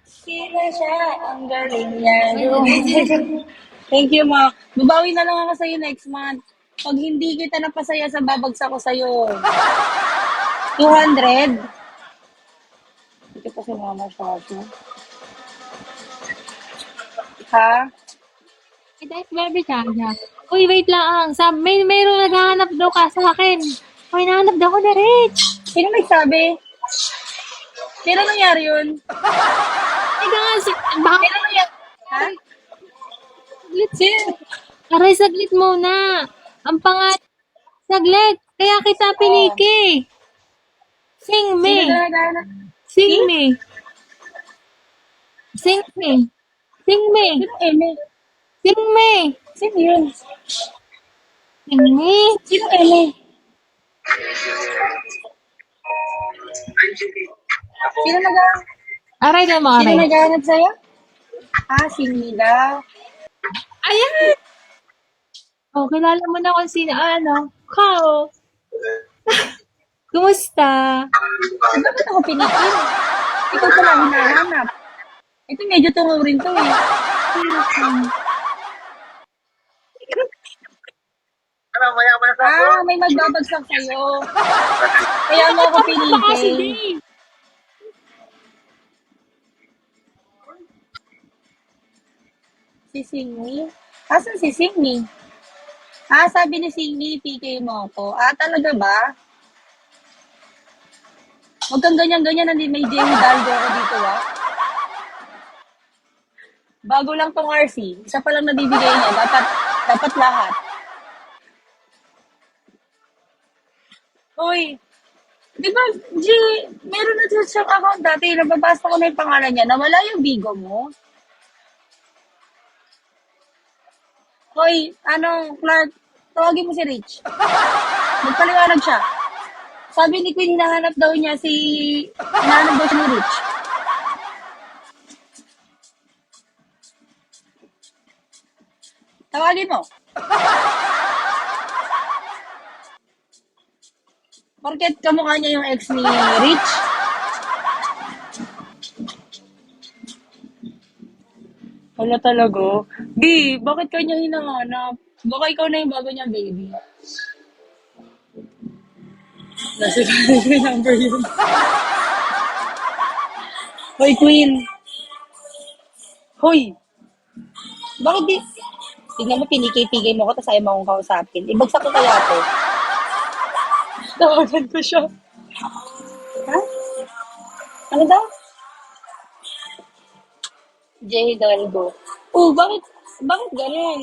Sino siya? Ang galing niya. Ay, legit. Thank you, ma. Babawi na lang ako sa'yo next month. Pag hindi kita napasaya sa babagsak ko sa'yo. 200? Hindi pa si mama masyado. Ha? Ay, dahil baby Chacha. Uy, wait lang. Mayroong naghahanap daw ka sa akin. Uy, nahanap daw ko na Rich. Sino nagsabi? Kailan nangyari yun? Teka nga, baka Kailan nangyari? Ha? saglit. Sino? Aray, saglit muna. Ang pangalan, saglit. Kaya kita Oh. piniki. Sing me. Sino talaga? Sing Si? me. Sing me. Sing me. Sino Eme? Sing me. Sino yun? Sing me. Sino Eme? Sino nag Aray na mo, Sino aray. naghahanap sa'yo? Ah, si Mila. Ayan! Oh, kilala mo na kung sino, Kao. Kumusta? Bakit ako pinitin? Ikaw pala hinahanap. Ito medyo tungo rin to eh. Hirap lang. Ah, may magbabagsak sa'yo. Kaya mo ako Baka si pinitin. Dave. Si Singmi? Asan si Singmi? Ah, sabi ni Singmi, PK mo ako. Ah, talaga ba? Huwag kang ganyan-ganyan, hindi may J. Hidalgo ako dito ah. Bago lang tong RC. Isa pa lang nabibigay niya. Dapat lahat. Uy, di ba, G, meron na siyang account dati. Nababasa ko na yung pangalan niya. Nawala yung bigo mo. Hoy, Clark, tawagin mo si Rich. Magpaliwanag siya. Sabi ni Queen, hinahanap daw siya ni Rich. Tawagin mo. Porket kamukha niya yung ex ni Rich. Wala talaga. B, bakit kanya hinahanap? Baka ikaw na yung bago niya, baby. Nasa yung number yun. Hoy, Queen. Hoy, bakit di... Tignan mo, pinikipigay mo ko, tapos ayaw mo akong kausapin. Ibagsak ko kaya to. Tawagan ko siya. Ha? Ano daw? J. Hidalgo. Oh, bakit ganun?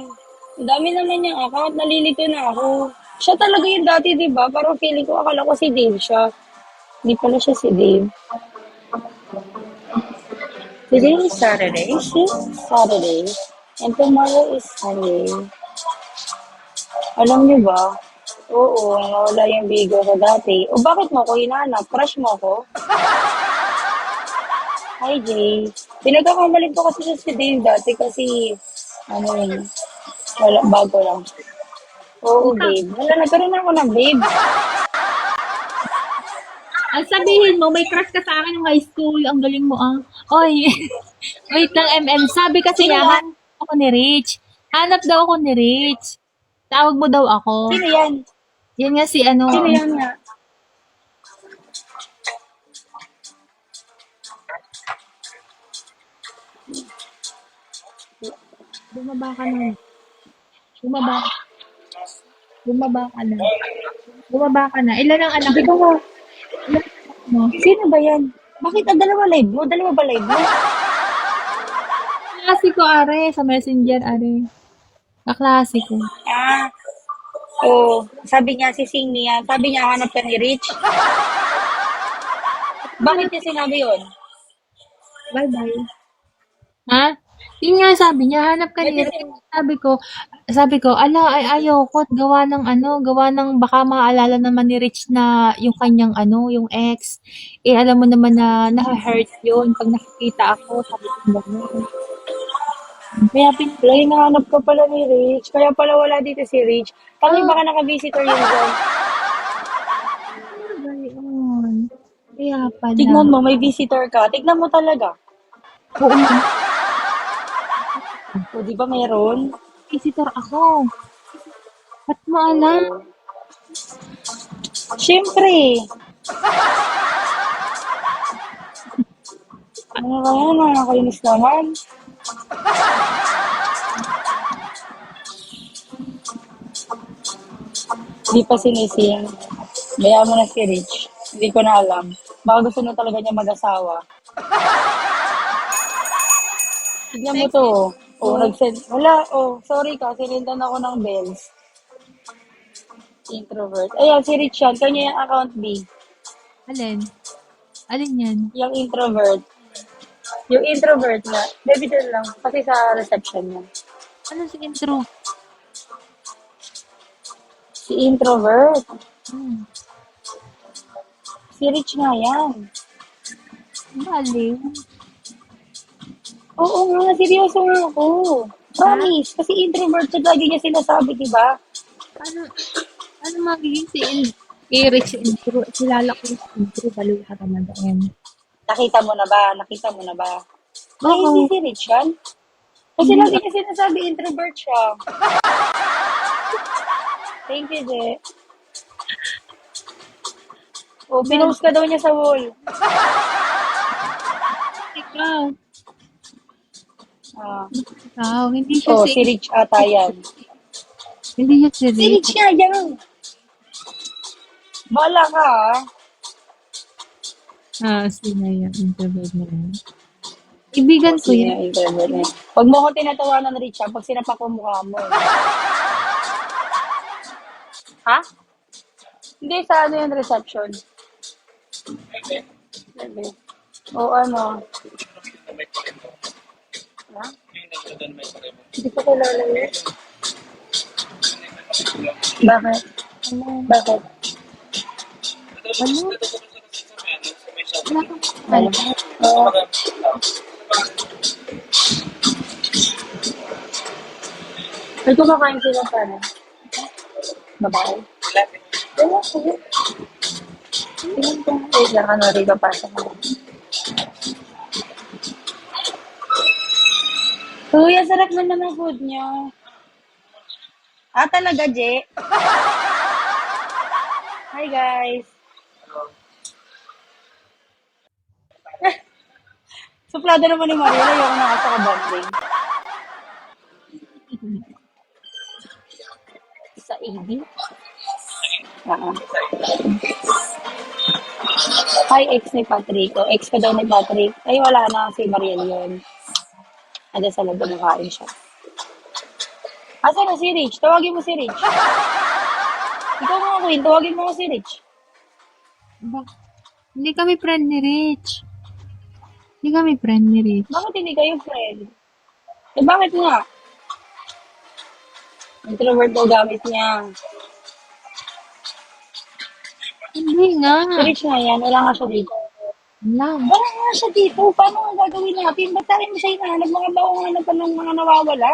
Ang dami naman niyang account, nalilito na ako. Siya talaga yung dati, di ba? Parang feeling ko, akala ko si Dave siya. Hindi pala siya si Dave. Today is Saturday. Saturday. And tomorrow is Sunday. Alam niyo ba? Oo, nawala yung bigo ko dati. O bakit mo ko hinahanap? Crush mo ko? Hi, Jay. Pinagkakamalit ko kasi siya si Dave dati kasi, wala, bago lang. Oo, babe. Wala, nagkaroon ako ng babe. Ang sabihin mo, may crush ka sa akin ng high school. Ang galing mo, ah. Oy, wait lang, Sabi kasi Sino niya, yan? hanap ako ni Rich. Hanap daw ako ni Rich. Tawag mo daw ako. Sino yan? Yan nga si Sino yan nga? bumaba ka na. Bumaba. Bumaba ka na. Bumaba ka na. Ilan ang anak Hindi ko nga. mo? Sino ba yan? Bakit ang dalawa live mo? Dalawa ba live mo? Kaklase ko, are. Sa messenger, are. Kaklase ko. Ah, oo. Sabi niya, si Sing niya. Sabi niya, hanap ka ni Rich. Bakit niya sinabi yun? Bye-bye. Ha? Yun nga sabi niya, hanap ka Ba't ni niya Rick. sin- Sabi ko, ala, ay ayaw ko, gawa ng baka maaalala naman ni Rich na yung kanyang yung ex. Eh, alam mo naman na na-hurt yun pag nakikita ako, sabi ko gano'n. Kaya Wala, hinahanap ka pala ni Rich. Kaya pala wala dito si Rich. Kami ah, baka naka-visitor yun dyan. gayon. Kaya pala. Tignan mo, may visitor ka. Tignan mo talaga. Oo naman, O, di ba meron? visitor ako. Ba't mo alam? Oo. Siyempre. Ano ba yan? Nakakainis naman. Hindi pa sinising. Bayaan mo na si Rich. Hindi ko na alam. Baka gusto na talaga niya mag-asawa. Tignan mo to. Oh, nag-send. Wala. Oh, sorry ka. Sinendan ako ng bells. Introvert. Ayan, si Rich yan. Kanya yung account B. Alin? Alin yan? Yung introvert. Yung introvert nga. Baby doon lang. Kasi sa reception niya. Ano si intro? Si introvert. Hmm. Si Rich nga yan. Baliw. Oo nga, seryoso nga ako. Ha? Promise. Kasi introvert siya. Lagi niya sinasabi, diba? Ano, ano magiging si Eric si intro? Kilala ko yung si intro. Baliw ka naman doon. Nakita mo na ba? Nakita mo na ba? Ay, Oo. hindi si Rich yan. Kasi Hindi lagi niya sinasabi, introvert siya. Thank you, Je. O, pinost ka daw niya sa wall. ikaw. Ah. Ikaw. Hindi siya Oh, si si Rich ata yan. Hindi siya si Si Rick. Rich nga yan. Bala ka, ah. Sino yung introvert na yan? Ibigan ko Sino yan. yung introvert na yan? Huwag mo ko tinatawanan, Rich, ha, pag sinapak ko mukha mo. Ha? Hindi, sa ano yung reception? Sabi. O ano? Ha? Hindi ko kilala yun. Bakit? Ano? Bakit? Ano? Wala kang Ano? alam. Oo. May kumakain sila sana. Babae. Ewan ko yun. Tingnan ko. Wait lang, ano, rin papasok ko. Uy, ang sarap man naman food niyo. Ah, talaga, Je? Hi, guys. Suplado naman ni Maria. Ayoko na kasi ka-bonding. Sa AD? Oo. Hi, ex ni Patrick. O, ex ka daw ni Patrick. Ay, wala na. Si Mariel yun. Ando sa loob ng kain siya. Asa na si Rich? Tawagin mo si Rich. Ikaw mga queen, tawagin mo ko si Rich. Hindi kami friend ni Rich. Hindi kami friend ni Rich. Bakit hindi kayo friend? Eh, bakit nga? Introvert daw gamit niya. Hindi nga. Si Rich nga yan. Wala nga siya dito. Lang. Wala nga siya dito. Paano nga gagawin natin? Ba't tayo mo siya hinahanap? Mga baong hanap pa ng mga nawawala.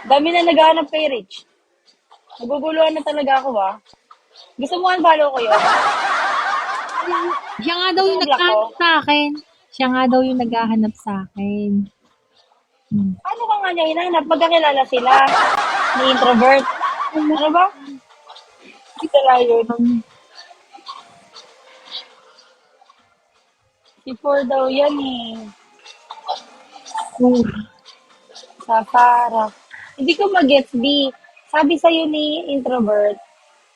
Dami na naghahanap kay Rich. Naguguluhan na talaga ako, ha? Gusto mo unfollow ko yun? Siya nga daw yung Gusto mo block ko? naghahanap sa akin. Siya nga daw yung naghahanap sa akin. Hmm. Paano ka nga niya hinahanap? Magkakilala sila. Ni introvert. Ano ba? Hindi pala yun. Si Four daw yan eh. Oh. Sa Farah. Hindi ko mag-gets, B. Sabi sa'yo ni introvert,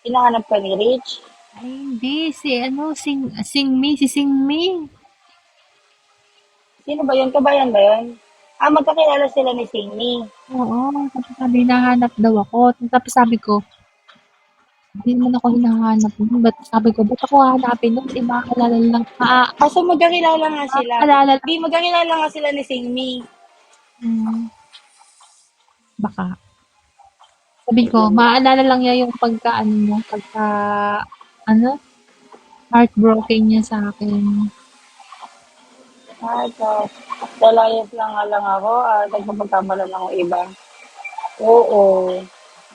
hinahanap ka ni Rich. Ay, hindi. Si Sing Mi. Sino ba yun? Kabayan ba yun? Ah, magkakilala sila ni Singmi. Oo. Tapos sabi, hinahanap daw ako. Tapos sabi ko, hindi naman ako hinahanap nun. Sabi ko, ba't ako hahanapin nun? Eh, makakalala lang. Kaso magkakilala nga sila. Makakalala lang. B, magkakilala nga sila ni Singmi. Baka. Sabi ko, maalala lang niya yung ano, heartbroken niya sa akin. Ay, gosh. Lalayas lang ako at nagpapagkamalan ako iba. Oo.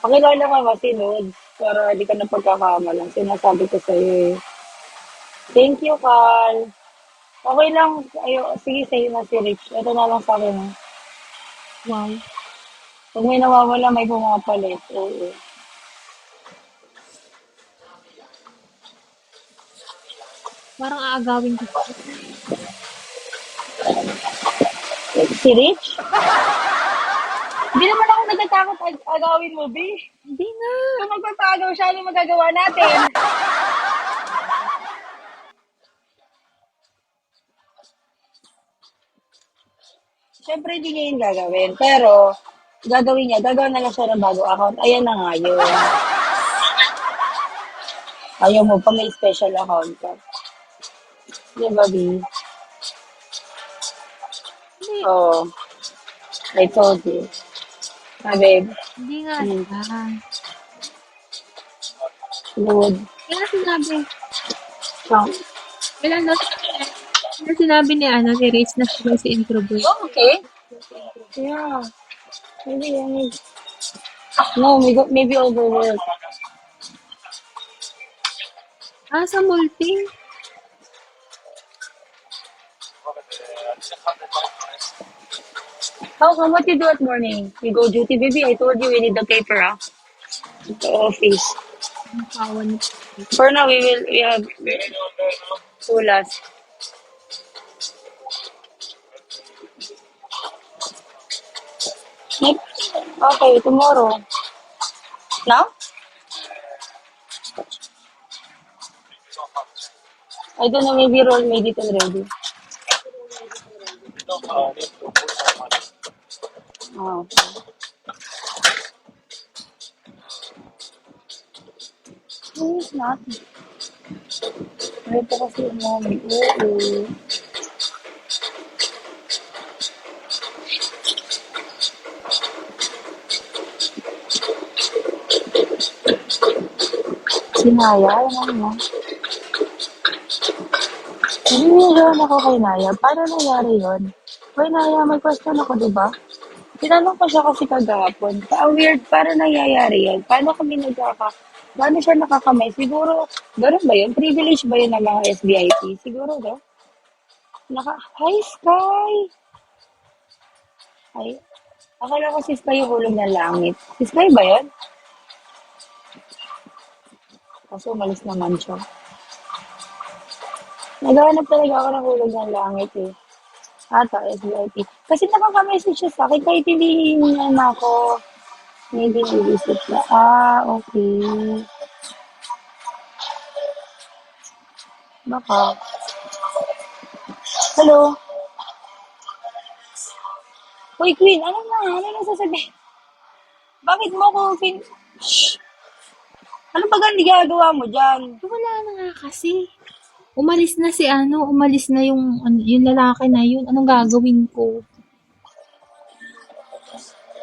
Pakilala ka kasi, Lods. Para di ka na pagkakamalan. Sinasabi ko sa'yo eh. Thank you, Carl. Okay lang. Sige, sa'yo na si Rich. Ito na lang sa akin. Wow, Pag may nawawala, may pumapalit. Oo. parang aagawin ko siya. Si Rich? Hindi naman ako nagtatakot agawin mo, B. Hindi nga. Kung magpapagaw siya, ano magagawa natin? Siyempre, hindi niya yun gagawin. Pero, gagawin niya. Gagawin na lang siya ng bago account. Ayan na nga yun. Ayaw mo pa may special account ka. Di ba, B? Hindi, Oo. I told you. Ah, babe. hindi nga Hmm. siya. Good. Kaya sinabi, So, kailan daw kaya sinabi ni ano, ni Rich na siya daw si introvert. oh, okay. Yeah. Maybe, no, maybe overwork. Ah, sa multi? How come what you do at morning? You go duty, baby. I told you we need the paper, ah. The office. Ang kawan ni For now, we have Sulas. Okay, tomorrow. Now? I don't know, maybe Roll made it already. Oh, okay. No, it's not. Ito kasi yung mommy. Oo. Sinaya, ano mo? Naninigawan ako kay Naya. Paano nangyari yun? Hoy, Naya, may question ako, di ba? Tinanong ko siya kasi kagahapon. Ang weird, paano nangyayari yun? Paano siya nakakamay? Siguro, ganun ba yun? Privilege ba yun ng mga SBIT? Siguro, no? Hi, Sky! Ay, akala ko si Sky yung hulog ng langit. Si Sky ba yun? Kaso umalis naman siya. Naghahanap talaga ako ng hulog ng langit eh. Ata, SBIT. Kasi nakaka-message siya sa akin kahit hindi niya na ako. Maybe nag-isip na. Ah, okay. Baka. Hello? Hoy, Queen, ano na? Ano na sasabihin? Bakit mo ko Shh! Ano ba ganun ginagawa mo dyan? Wala na nga kasi. Umalis na yung, yung lalaki na yun. Anong gagawin ko?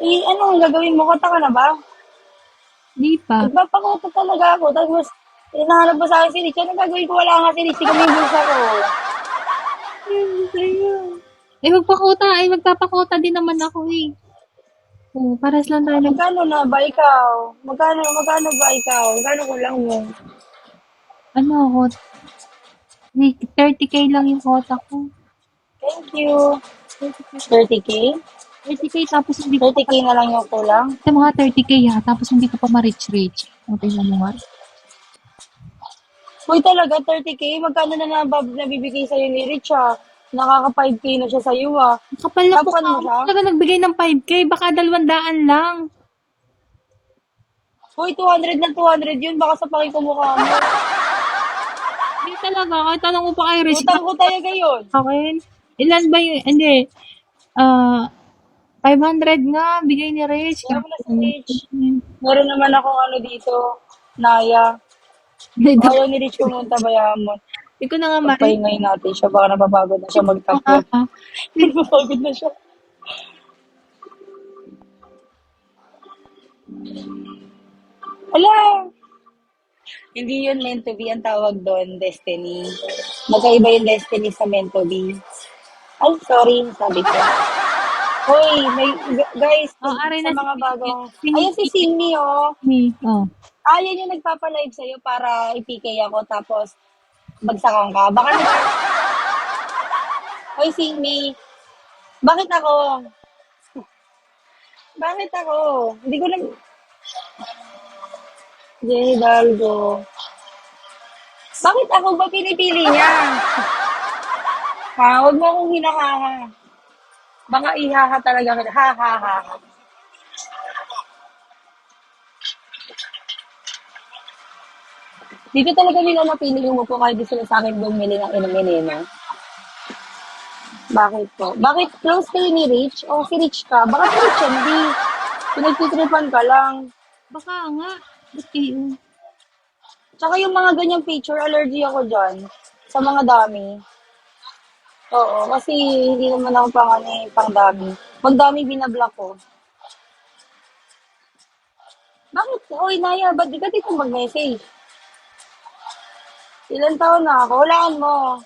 Eh, ano ang gagawin mo? Kota ka na ba? Di pa. Nagpapakota talaga ako. Tapos, hinahanap mo sa akin si Rich. Anong gagawin ko? Wala nga si Rich. Kami yung bulsa ko. Ayun, ayun. Magpapakota din naman ako eh. Oo, pares lang tayo ng, Magkano na ba ikaw? Magkano ba ikaw? Magkano ko lang mo? ano ako, 30K lang yung quota ko. Thank you. 30K. 30K? 30K tapos hindi ko 30K na lang yung kulang? sa mga 30K ha, tapos hindi ko pa ma-reach. O, tingnan mo nga. Uy, talaga, 30K? Magkano na nabibigay sa'yo ni Rich, ah? Nakaka 5K na siya sa'yo, ah. Kapal na Tapuan mukha mo mo siya? talaga nagbigay ng 5K, baka 200 lang. Uy, 200 na 200 yun. Baka sa pakikumukha mo. Hindi talaga, kahit tanong mo pa kay Rich na Utang ko talaga yun. akin. Ilan ba yun? Hindi. Ah, 500 nga, bigay ni Rich. Kaya mo na si Rich. Meron naman akong ano dito, Naya. Hindi Kung ayaw ni Rich pumunta, bayaan mo. ko na nga Pagpahingay natin siya. Baka napapagod na siya magtakbo. Napapagod na siya. Ala! Hindi yun meant to be. Ang tawag doon, destiny. Magkaiba yung destiny sa meant to be. Ay, sorry, sabi ko. Hoy, guys, Oh, aray sa na mga bagong... si Ayun si Sydney, oh. me. Oh. Yan yung nagpapalive sa'yo para ipikay ako. Tapos, bagsakan ka. Baka naman, Hoy, Simi, bakit ako? Bakit ako? Hindi ko na, Jenny Hidalgo. Bakit ako ba pinipili niya? Ha, huwag mo akong hinahaha. Baka ihaha talaga kita. Ha, ha, ha, ha. Dito talaga nila napili yung upo kahit di sila sa akin bumili ng inuminino. Bakit po? Bakit close kayo ni Rich? O si Rich ka? Baka si Rich hindi. Pinagtitripan ka lang. Baka nga. Ba't kayo? Tsaka yung mga ganyang picture, allergy ako dyan. Sa mga dami. Oo, kasi hindi naman ako pang dami. Pag dami, binablock ko. Bakit? Oy, Naya, ba't di ka dito mag-message? Ilan taon na ako? Hulaan mo.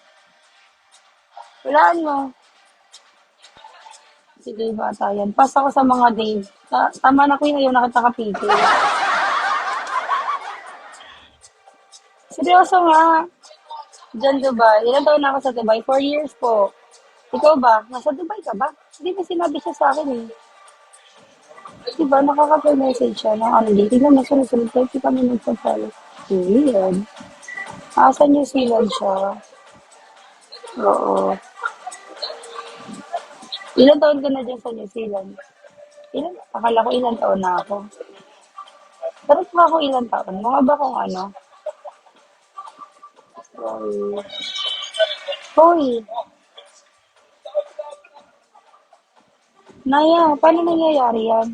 Hulaan mo. Sige, bata yan. Pas ako sa mga Dave. Tama na ko yun, ayaw na kita kapigil. Seryoso nga. Diyan, Dubai. Ilan taon na ako sa Dubai? 4 years po. Ikaw ba? Nasa Dubai ka ba? Hindi ba sinabi siya sa akin eh. Diba, nakaka-message siya ng ano dito. Tingnan mo, sunod-sunod tayo. Hindi kami nagpa-follow. Weird. Asa New Zealand siya? Oo. Ilan taon ka na dyan sa New Zealand? Ilan? Akala ko ilan taon na ako. Pero ba ako ilan taon? Mga ba kung ano? Sorry. Hoy! Naya, paano nangyayari yan?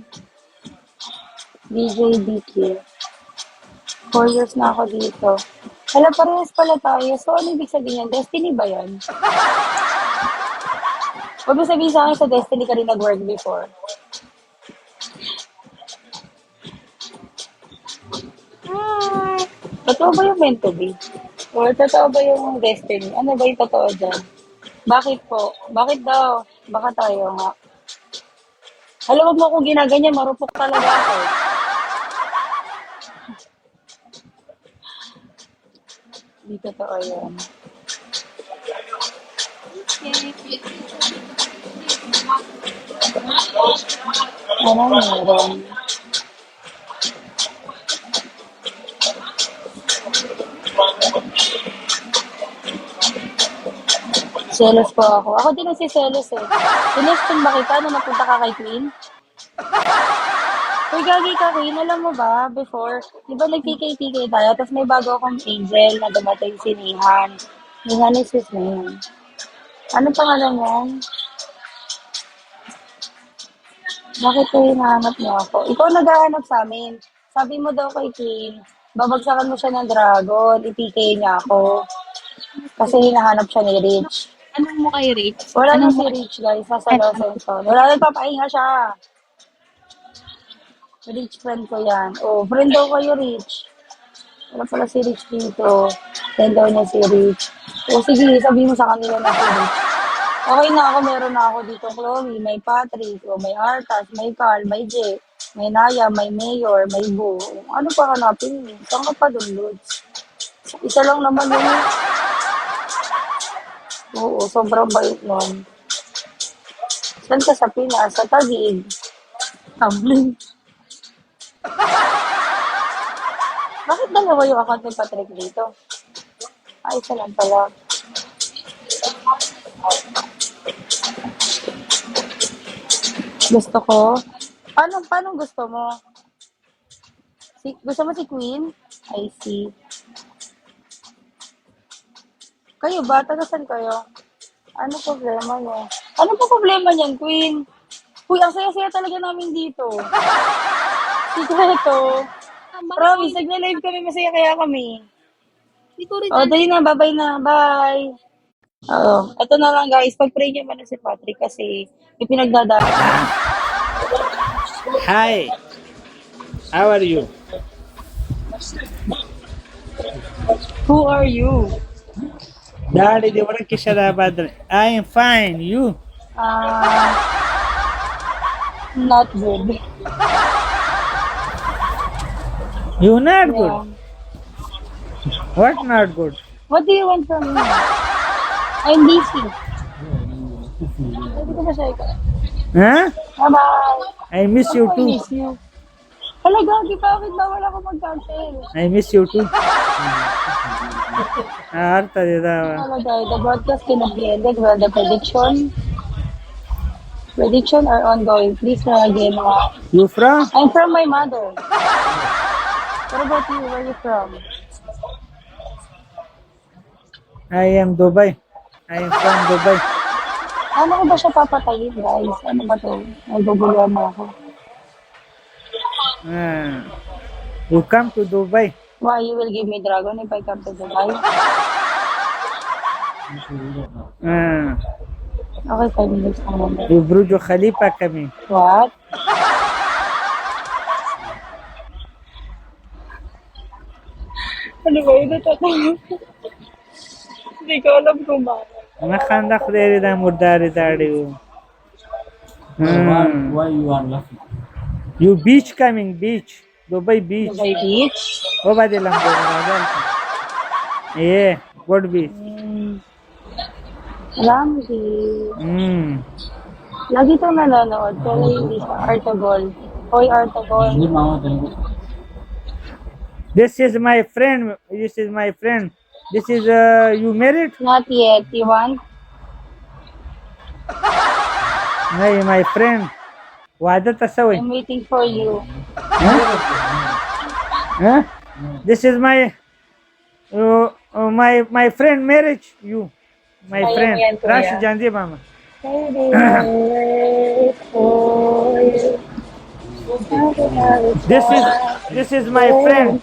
DJ DQ. 4 years na ako dito. Hala, parehas pala tayo. So, ano ibig sabihin yan? Destiny ba yan? Huwag mo sabihin sa akin sa Destiny ka rin nag-work before. Totoo ba yung meant to be? Or totoo ba yung Destiny? Ano ba yung totoo dyan? Bakit po? Bakit daw? Baka tayo nga. Alam, wag mo akong ginaganyan. Marupok talaga ako. Hindi totoo yan. Ano meron? Selos po ako. Ako din ang si Selos eh. Tinestun ba kita nung napunta ka kay Queen? Uy, gagi ka, Queen. Alam mo ba, before, di ba nag-PKPK tayo, tapos may bago akong angel na dumating si Nihan. Nihan is his name. Ano pangalan yan? Bakit kayo hinahanap niyo ako? Ikaw naghahanap sa amin. Sabi mo daw kay Queen, babagsakan mo siya ng dragon, i-PK niya ako. Kasi hinahanap siya ni Rich. Anong mo kay Rich? Wala na Anong si mo Rich, guys. Nasa Los Angeles. Wala, nagpapahinga siya. Rich friend ko yan. Oh, friend daw kayo, Rich. Wala pala si Rich dito. Friend daw niya si Rich. O sige, sabi mo sa kanila na si Rich. Okay na ako, meron na ako dito, Chloe. May Patrick, o may Artas, may Carl, may Jay, may Naya, may Mayor, may Boo. Ano pa hanapin mo? Saan ka pa doon, Lods? Isa lang naman yun. Oo, sobrang bait nun. Saan ka sa Pinas? Sa Taguig. Tumbling. Bakit dalawa yung account ni Patrick dito? Ay, isa lang pala. Gusto ko? Paano gusto mo? Gusto mo si Queen? I see. Kayo ba? Tagasan kayo? Ano problema niyo? Ano po problema niyan, Queen? Uy, ang saya-saya talaga namin dito. Sikreto. Promise, nagla-live kami, masaya kaya kami. Hindi ko rin O, dali na, bye-bye na. Bye! Oo. Ito na lang, guys. Pag-pray niyo muna si Patrick kasi may pinagdadaan. Hi, how are you? Who are you? Daddy, they want to kiss I am fine. You? Not good. You not good. Yeah. What not good? What do you want from me? I'm busy. Hindi ko ba siya ikaw? Huh? Bye-bye. I miss you I too. miss you. Talaga, di bakit bawal ako mag-cancel? I miss you too. ಅರ್ಥ ಇದಾವ. Talaga, the broadcast cannot be ended while the prediction are ongoing. Please try again. You from? I'm from my mother. What about you? Where are you from? I am Dubai. I am from Dubai. Ano ko ba siya papatayin, guys? Ano ba to? Naguguluhan na ako. You come to Dubai. Why, you will give me dragon if I come to Dubai? Okay, 5 minutes na naman. You Burj Khalifa kami. What? Ano ba yun? Hindi ko alam kung bakit. Nakandak deri da murdari. Why you are laughing? You beach coming, beach. Dubai beach. Dubai Beach? O ba dilang ko maradal? Yeah, what beach? Ramsey. Lagi itong nanonood, pero hindi siya. Artagol. Hoy, Artagol. Hindi mama talaga. This is my friend. This is my friend. This is you married? Not yet. You want? No, my friend. Wadat asaway. I'm waiting for you. Huh? This is my my friend marriage. You, my Ayun friend. yan, kuya. Rashi Jandi mama. This is my friend.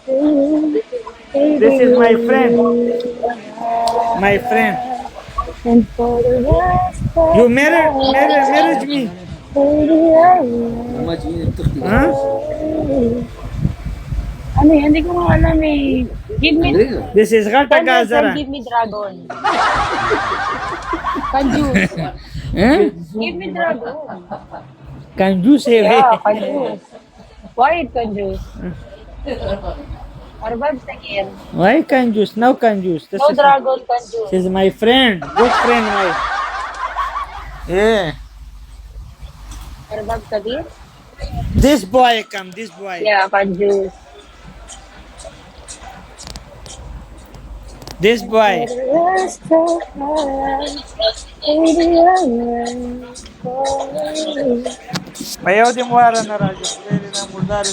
This is my friend. My friend. And for the rest of You marriage me. Huh? ano yan? Hindi ko nga alam eh. Give me, This is Gata Gazara. give me dragon. Kanjus. Huh? Give me dragon. Kanjus hai Yeah, kanjus. Why kanjus? Arbab sakir. Why Kanjus? Now Kanjus. This No is, dragon kanjus. this is my friend. Good friend, my. Yeah. Arbab kabir? This boy come. This boy. Yeah, kanjus. This boy. Payaw di mo ara na radyo. Pwede na murdari.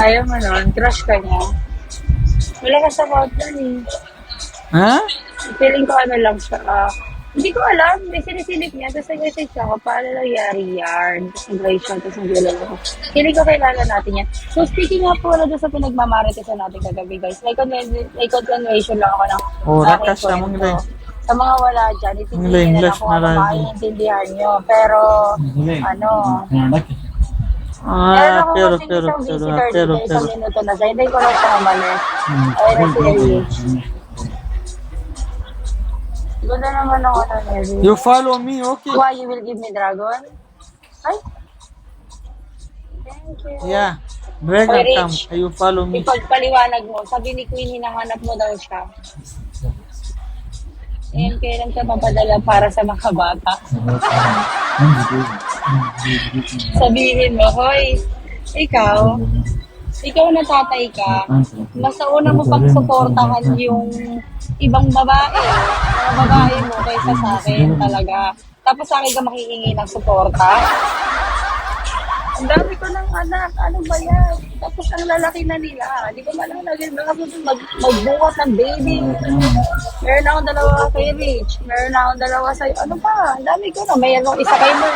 Ayaw mo nun, crush ka niya. Wala ka sa about nun eh. Ha? Feeling ko ano lang siya. Hindi ko alam, may sinisilip niya. Tapos nag-message ako, paano nangyari yan? Tapos nag-write siya, tapos nag-wala ako. Feeling ko kailangan natin yan. So speaking nga po na doon sa pinagmamaritisan natin kagabi guys, may continuation lang ako ng Rakas aking na mong kwento. Sa mga wala dyan, itindihin na lang English kung ano na lang. maiintindihan nyo. Pero, ano, meron ako kasing isang visitor dito, isang minuto na sa hindi ko lang siya umalis. Ay, na si AH. Ganda naman ako na Mary. You follow me, okay? Why, you will give me dragon? Ay? Thank you. Yeah. Dragon Rich. come. You follow me. Ipagpaliwanag mo. Sabi ni Queen, hinahanap mo daw siya. And kailan ka papadala para sa mga bata? Sabihin mo, hoy, ikaw na tatay ka, mas nauna mo pang suportahan yung ibang babae, mga babae mo kaysa sa akin talaga. Tapos sa akin ka makihingi ng suporta. Ang dami ko ng anak, ano ba yan? Tapos ang lalaki na nila. Hindi ko malang naging magbukat ng baby. Meron akong dalawa kay Rich. Meron akong dalawa sa'yo. Ano pa? Ang dami ko na. May anong isa kay Mo.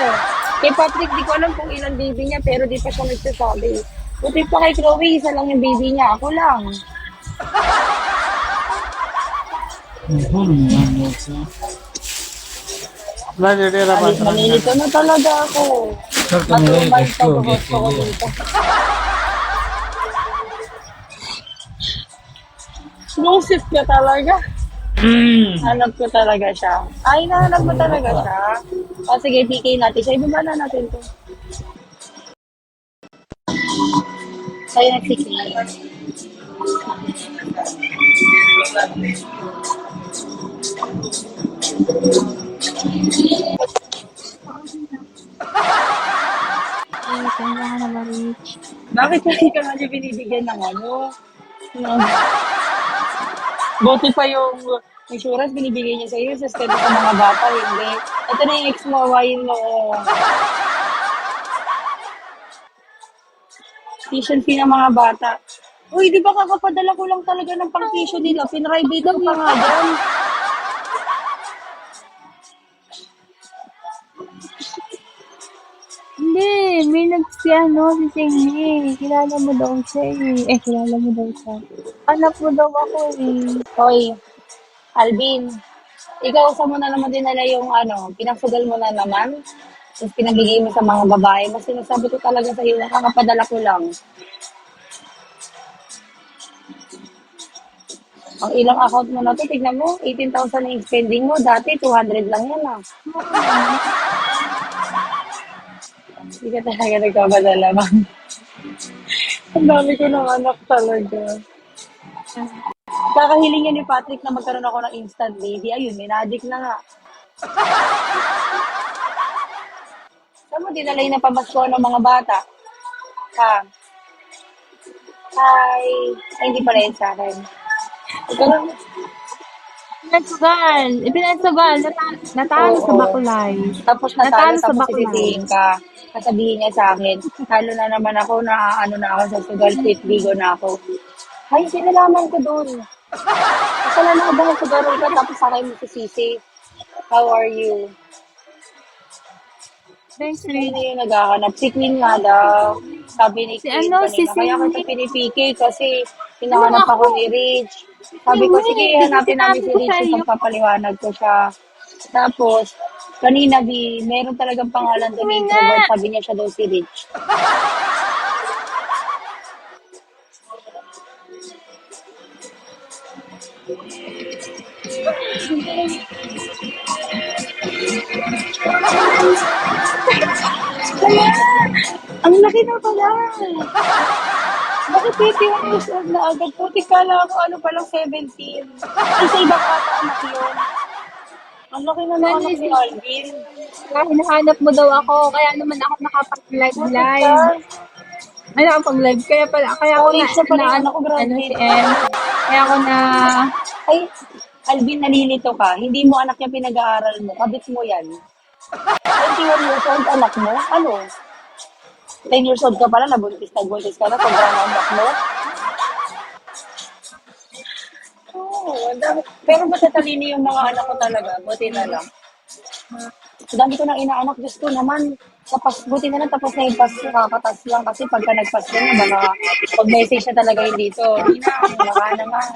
Kay Patrick, di ko alam kung ilang baby niya, pero di pa siya nagsasabi. Buti pa kay Chloe, isa lang yung baby niya. Ako lang. Malilito na talaga ako. Matubay pa gusto ko dito. Exclusive ka talaga. Hanap ko talaga siya. Ay, nahanap mo talaga siya. O sige, PK natin siya. Ibaba na natin to. Sa'yo na PK. Eh, kaya ka na ma-reach. Bakit hindi ka nga niya binibigyan ng ano? Ng... Buti pa yung insurance binibigay niya sa'yo sa steady sa mga bata, hindi. Ito na yung ex mo, awayin mo. Tuition fee ng mga bata. Uy, di ba kakapadala ko lang talaga ng pang-tuition nila? Pinrivate ko pa nga dyan. Hindi, may si ano, si Singhi. Kilala mo daw siya eh. Kilala mo daw siya. Anak mo daw ako eh. Hoy, Alvin, ikaw sa mo na naman dinala yung ano, pinasugal mo na naman. Tapos pinabigay mo sa mga babae. Mas sinasabi ko talaga sa iyo, nakakapadala ko lang. Ang ilang account mo na to, tignan mo, 18,000 na yung spending mo. Dati, 200 lang yan ah. Hindi ka talaga nagkapadala, ma'am. Ang dami ko ng anak talaga. Kakahiling yan ni Patrick na magkaroon ako ng instant baby. Ayun, may magic na nga. Saan mo dinalay na pamasko ng mga bata? Ha? Hi. Ay, hindi pala yun sa akin. Ikaw lang. Pinagsugal. Pinagsugal. Natalo sa Oo. Bakulay. Tapos natalo, Natalo sa tapos Bakulay. sisisihin ka. Sasabihin niya sa akin, talo na naman ako, na ano na ako sa sugal, fit bigo na ako. Ay, sinalaman ko doon. Kasalanan ko ba sa sugarol ka, tapos sa akin mo sisisi. How are you? Thanks, Sino Rich. yung naghahanap? Si Queen nga daw. Sabi ni Si Queen ano, si kanina. Kaya kita Cindy. pinipiki kasi Ano hinahanap ako? ako ni Rich. Sabi ko, sige, Hindi ko hanapin namin sinabi si ko Rich. sa'yo. Pagpapaliwanag ko siya. Tapos, kanina, meron talagang pangalan doon Sabi ni nga. introvert. Sabi niya siya daw si Rich. Kaya, ang laki na pala. Bakit 21 years old na agad? Puti kala ko ano palang 17. Ay, sa ibang ata anak yun. Ang laki na ng Ano anak ni si Alvin. hinahanap mo daw ako, kaya naman ako nakapag-live Bakit ka? live. Ay, nakapag-live. Kaya ako na, OH na pala yung anak ko, ano si graduate na. M. Kaya ako na, Ay, Alvin, nalilito ka. Hindi mo anak yung pinag-aaral mo. Kabit mo yan. 21 years old, anak mo? Ano? 10 years old ka pala, nabuntis ka na, sobrang anak mo? Oo, ang dami. Pero matatalino yung mga anak ko talaga. Buti na lang. Ang dami ko nang inaanak. Diyos ko naman. Buti na lang tapos na yung Pasko. Kakatas lang. Kasi pagka nagpasko na, baka pag-message na talaga yun dito. Ninang, baka naman.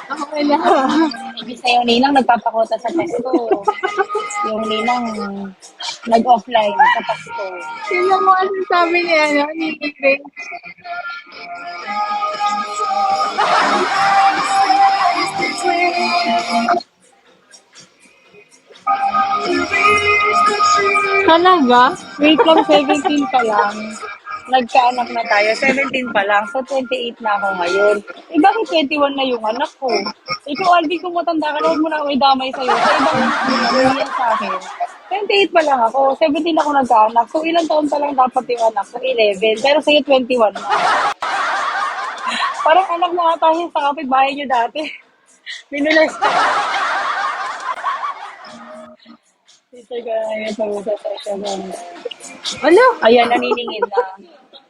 ako na. Ibig na yung ninang nagpapakota sa Pasko. Yung ninang nag-offline sa Pasko. Tingnan mo ano sabi ni, ni Grace. Talaga? Wait lang, 17 pa lang. Nagkaanak na tayo. 17 pa lang. So, 28 na ako ngayon. Eh, bakit 21 na yung anak ko? Ikaw, Alvin, kung matanda ka na, huwag mo na ako idamay sa'yo. Sa ibang anak mo na, hindi yan sa akin. 28 pa lang ako. 17 ako nagkaanak. So, ilang taon pa lang dapat yung anak ko? 11. Pero sa'yo, 21 na. Parang anak na nga tayo sa kapitbahay niyo dati. Minulas ka. Sister ka na ngayon sa usa sa siya. Ano? Ayan, naniningin na.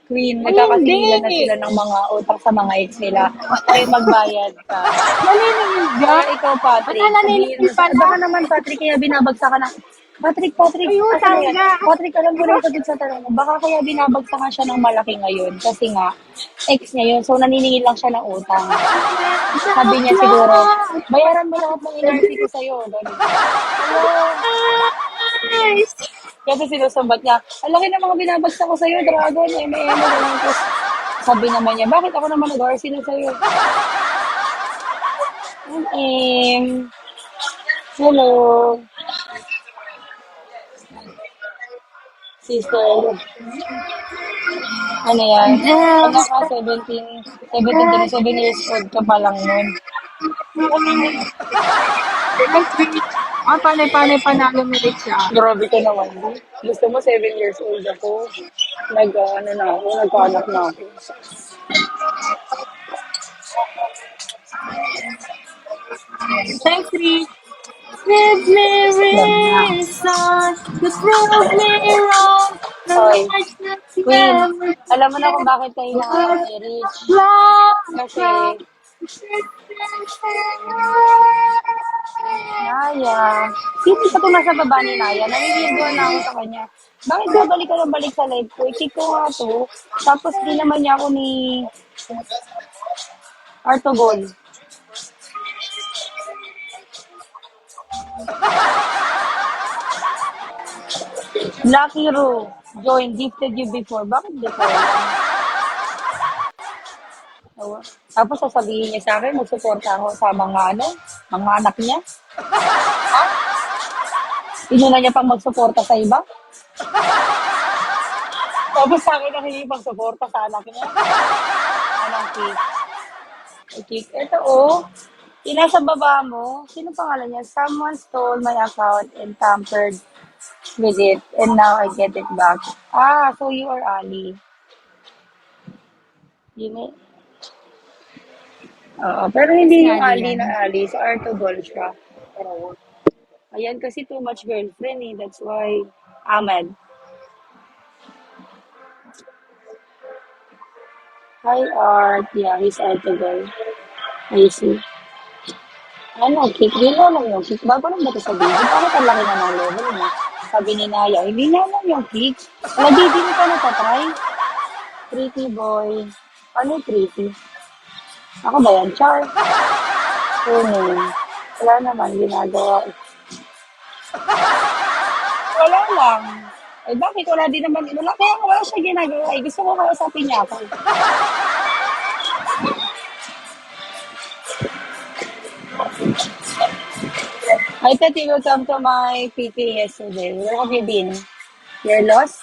Queen, Ay, nagkakasingilan na hindi. sila ng mga utang sa mga ex nila. Ay, magbayad ka. Naniningil ka? Kaya ikaw, Patrick, Wala, sabihin naniningil mo, pala. baka naman, Patrick, kaya binabagsak ka na. Patrick, Ay, asan utang na yan? ka. Patrick, alam ko na ito din sa tanong mo. Baka kaya binabagsakan siya ng malaki ngayon. Kasi nga, ex niya yun. So, naniningil lang siya ng utang. Sabi niya siguro, bayaran mo lahat ng inarti ko sa'yo. Ganun. Nice. Kasi sinusumbat niya, ang laki ng mga binabagsak ko sa'yo, Dragon, ganun. Tapos, sabi naman niya, bakit ako naman nag-RC na sa'yo? Hello, sister. Ano yan? Hello. Ano ka, 7 years old ka pa lang nun. Next week. Panay panalo ni Rich ah. Grabe ka naman. Gusto mo 7 years old ako. Ano na ako, nagkaanak na ako. Thanks, Rich. Give me reason to prove me wrong. The Hoy, lights that Queen, never alam mo na kung bakit kayo hinahanap ni Rich. Kasi, love. Naya. Sino pa ito nasa baba ni Naya? Nangingiruan na ako sa kanya. Bakit ba balik ka ng balik sa live ko? I-kick ko nga to. Tapos di naman niya ako ni Artogol. Lucky Ro. Join. Gifted you before. Bakit before? Oo. Tapos sasabihin niya sa akin, magsuporta ako sa mga anak niya. Inuna niya pang magsuporta sa iba. Tapos sa akin nakikipagsuporta sa anak niya. Anong cake? Cake. Ito yung nasa baba mo, sino pangalan niya? Someone stole my account and tampered with it and now I get it back. So you are Ali. Yun eh. Oo, pero hindi yung Ali Ali yan. na Ali. Sa Artogol siya. Ayan kasi too much girlfriend eh. That's why Ahmed. Hi Art. Yeah, he's Artogol. I see. Ano, kick? Hindi na lang yung kick. Bago lang ba ito sabihin? Bakit ang laki na ng level mo? Sabi ni Naya, hindi na lang yung kick. Wala, di mo ka natatry. Pretty boy. Ano yung pretty? Ako ba yan? Char? Kunin. Wala naman ginagawa. Wala lang. Eh bakit? Wala din naman. Kaya wala siya ginagawa. Gusto ko kausapin niya ako. I thought you will come to my PT yesterday. Where have you been? You're lost?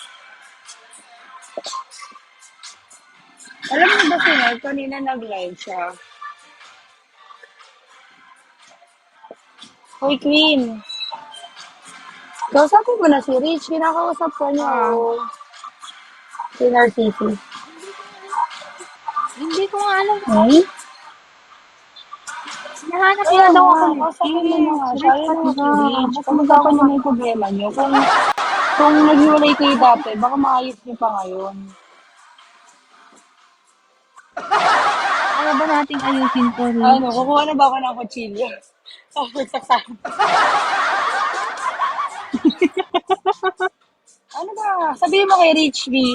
Alam mo ba si Ned, kanina nag-live siya. Hoy, Queen. Kausapin mo na si Rich. Kinakausap ko niya. Si Narcisi. Hindi ko nga alam. Hmm? Nahanap Kaya niya daw daw ako ako. ni Kausapin mo na nga Rich. siya. Rich, Ayaw ba't na ba? si Rich. Ba't Pag-usapan niyo ba? na yung problema niyo. Kung naghiwalay kayo dati, baka maayos niyo pa ngayon. Kaya ba nating ayusin to, Ano, Rich? kukuha na ba ako ng kutsilyo? Tapos sasama. Ano ba? Sabihin mo kay Rich B.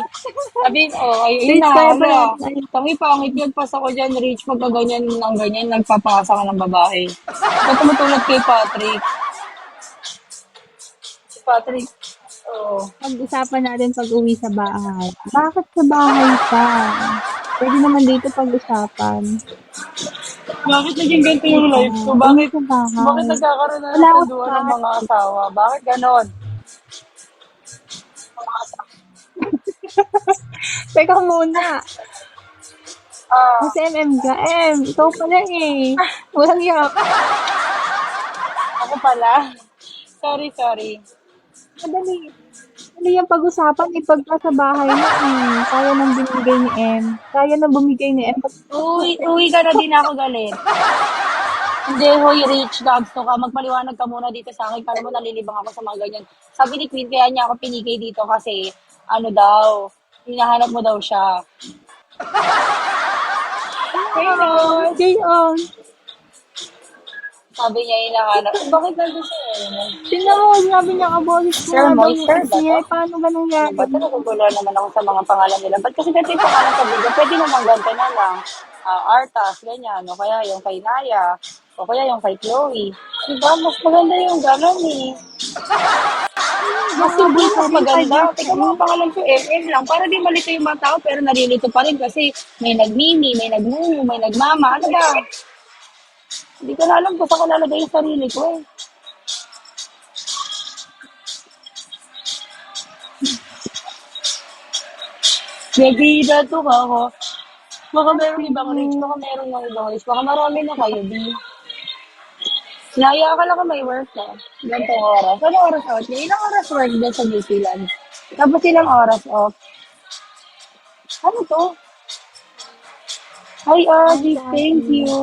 Sabihin, ayun Rich, na, kaya ba wala. natin ayusin? Tangi pangit yun, pas ako dyan, Rich, pagkaganyan ng ganyan, nagpapasa ka ng babae. Ba't tumutulad kay Patrick? Si Patrick, Pag-usapan natin pag-uwi sa bahay. Bakit sa bahay pa? Pwede naman dito pag-usapan. bakit naging ganito yung Teka, life ko? uwi Bakit, sa bakit bahay. nagkakaroon na Wala ng akong sunduan ng chat. mga asawa? Bakit ganon? Teka muna. Ah, Kasi MM ka. Ikaw pala eh. Walang yak. ako pala. Sorry. Madali. Madali yung pag-usapan. Pagka sa bahay na eh. Kaya nang binigay ni M. Kaya nang bumigay ni M. Uwi ka na din ako galit. Hindi, hoy, Rich, gusto ka. Magpaliwanag ka muna dito sa akin. Kala mo nalilibang ako sa mga ganyan. Sabi ni Queen, kaya niya ako pinigay dito kasi, ano daw, hinahanap mo daw siya. Ayun. Stay on. Sabi niya, hinahanap. Bakit nandun siya? Tingnan mo, sabi niya kaboses ko Sir nga daw yung Moister ex ba niya. to? Paano ba Ano nangyari? ba ito? Nagugulo naman ako sa mga pangalan nila. Ba't kasi ganito yung pangalan sa video? Pwede naman ganito na lang. Artas, ganyan. O kaya yung kay Naya. O kaya yung kay Chloe. Diba? Mas maganda yung gano'n eh. Mas simple, mas maganda. Teka, mga pangalan ko, MM lang. Para di malito yung mga tao, pero nalilito pa rin kasi may nagmimi, may nagmumu, may nagmama. Ano ba? Hindi ko na alam kung saan ko lalagay yung sarili ko eh. Nagida to ka ako. Baka merong ibang rich, baka merong mga ibang rich. Baka marami na kayo, B. Naya ka lang ka may work ka. Gantong oras. Ano oras out niya? Ilang oras work din sa New Zealand? Tapos ilang oras off? Ano to? Hi, Hi, Adi. Thank Daddy. you.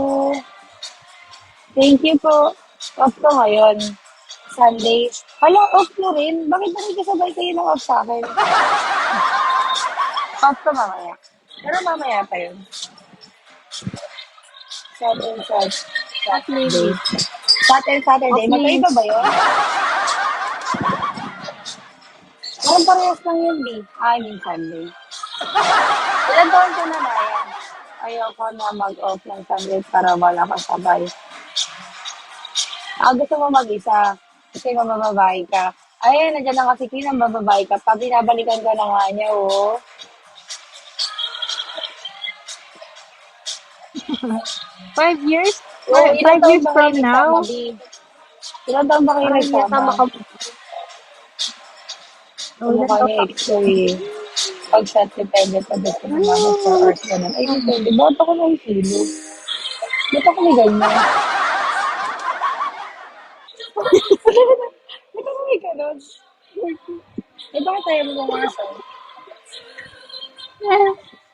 Thank you po. Off ko ngayon. Sunday. Hala, off mo rin? Bakit nakikisabay kayo ng off sa akin? Off ko mamaya. Pero mamaya pa yun. Not Saturday. really. Saturday. Off niya yun. Magkaiba ba yun? Parang parehas lang yun, B. I mean Sunday. Ilan taon ka na, Maya? Ayoko na mag-off ng Sunday para wala kang sabay. Gusto mo mag-isa. Kasi mabababae ka. Ayan, nandiyan na kasi Queen, ang bababae ka. Pag binabalikan ka na nga niya, oh. 5 years? Oh, ilan Five taon years ba kayo from nagsama, now? B? Ilan taon ba kayo Ay, nagsama? tama ka. Oh, ilan Kumukha taon niya pa? ex ko eh. Pag shot depende pa doon sa mga 4 Hmm. hours ka nun. Ay, depende. Bakit ako ng kilo? Ba't ako may ganyan? Ba't ako may ganon? Eh, bakit tayo mo mga aso?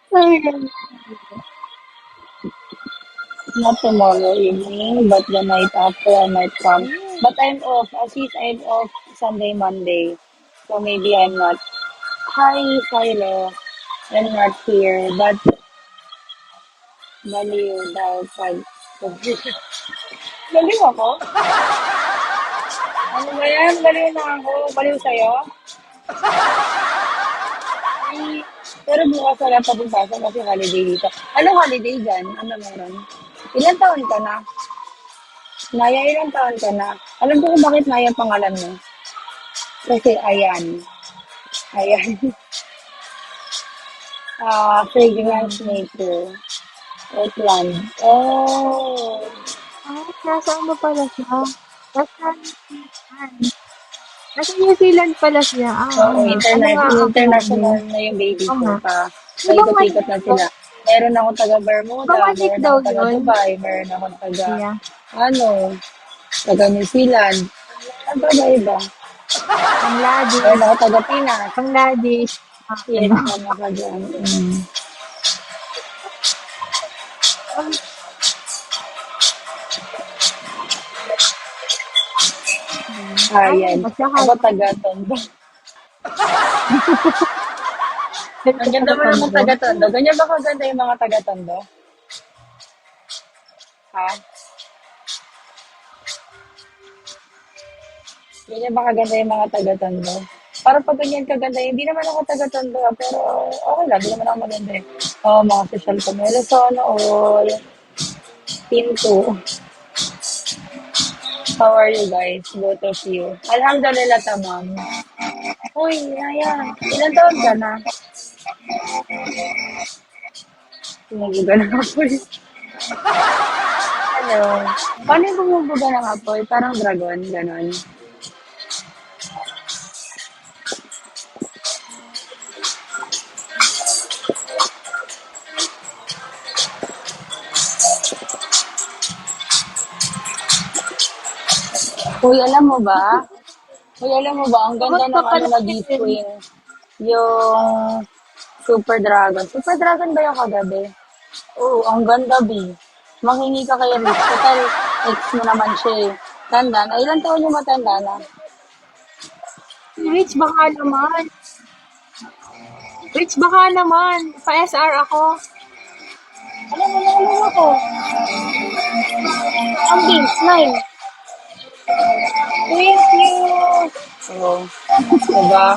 Ay, ganun. Not tomorrow evening, but the night after I might come. But I'm off. At least I'm off Sunday, Monday. So maybe I'm not. Hi, Philo. I'm not here. But baliw daw pag... Baliw ako? Ano ba yan? Baliw na ako. Baliw sa'yo? Ay, pero bukas wala pa din pasok kasi holiday dito. Ano holiday dyan? Ano meron? Ilan taon ka na? Naya, ilang taon ka na? Alam ko kung bakit Naya pangalan mo. Kasi ayan. Ayan. Fragrance maker. Outland. Oh. Ay, nasa ano pala siya? Nasa New Zealand. Nasa New Zealand pala siya. Oo Oo, nga. Ano nga ako, international Bel? na yung baby Oo ko nga. pa. Di ba one Paikot-ikot week na daw? sila. Meron akong taga Di ba Bermuda, 1 week meron daw akong taga yun? Dubai, meron akong taga, Iya. ano, taga New Zealand. Ano ba iba? Meron Bangladesh. ako taga Pinas. Bangladesh. Yes, Ano? tama ka dyan. Mm. Ay, ano Ayan. ba siya? Ako Kala taga Tondo. Ang ganda mo naman Tondo. taga Tondo. Ganyan ba kaganda yung mga taga Tondo? Ha? Ganyan ba kaganda yung mga taga Tondo? Parang pag ganyan kaganda, hindi naman ako taga Tondo, pero okay lang, hindi naman ako maganda eh. Mga social ko. Meron sana all. Team 2. How are you guys? Both of you. Alhamdulillah, tamam. Uy, ayan. Ilan taon ka na? Bumubuga ng apoy. Hello. Paano yung bumubuga ng apoy? Parang dragon, ganon. Uy, alam mo ba? Uy, alam mo ba? Ang Abot ganda pa ng ano pala na siya Beast eh. Queen. Yung Super Dragon. Super Dragon ba yung kagabi? Oo, ang ganda, B. Manghingi ka kay Rich. Total, ex mo naman siya eh. Tanda na. Ilan taon yung matanda na? Rich, baka naman. Rich, baka naman. Pa-SR ako. Alam ako. Ang Beast, 9. Thank you. Oo. Diba?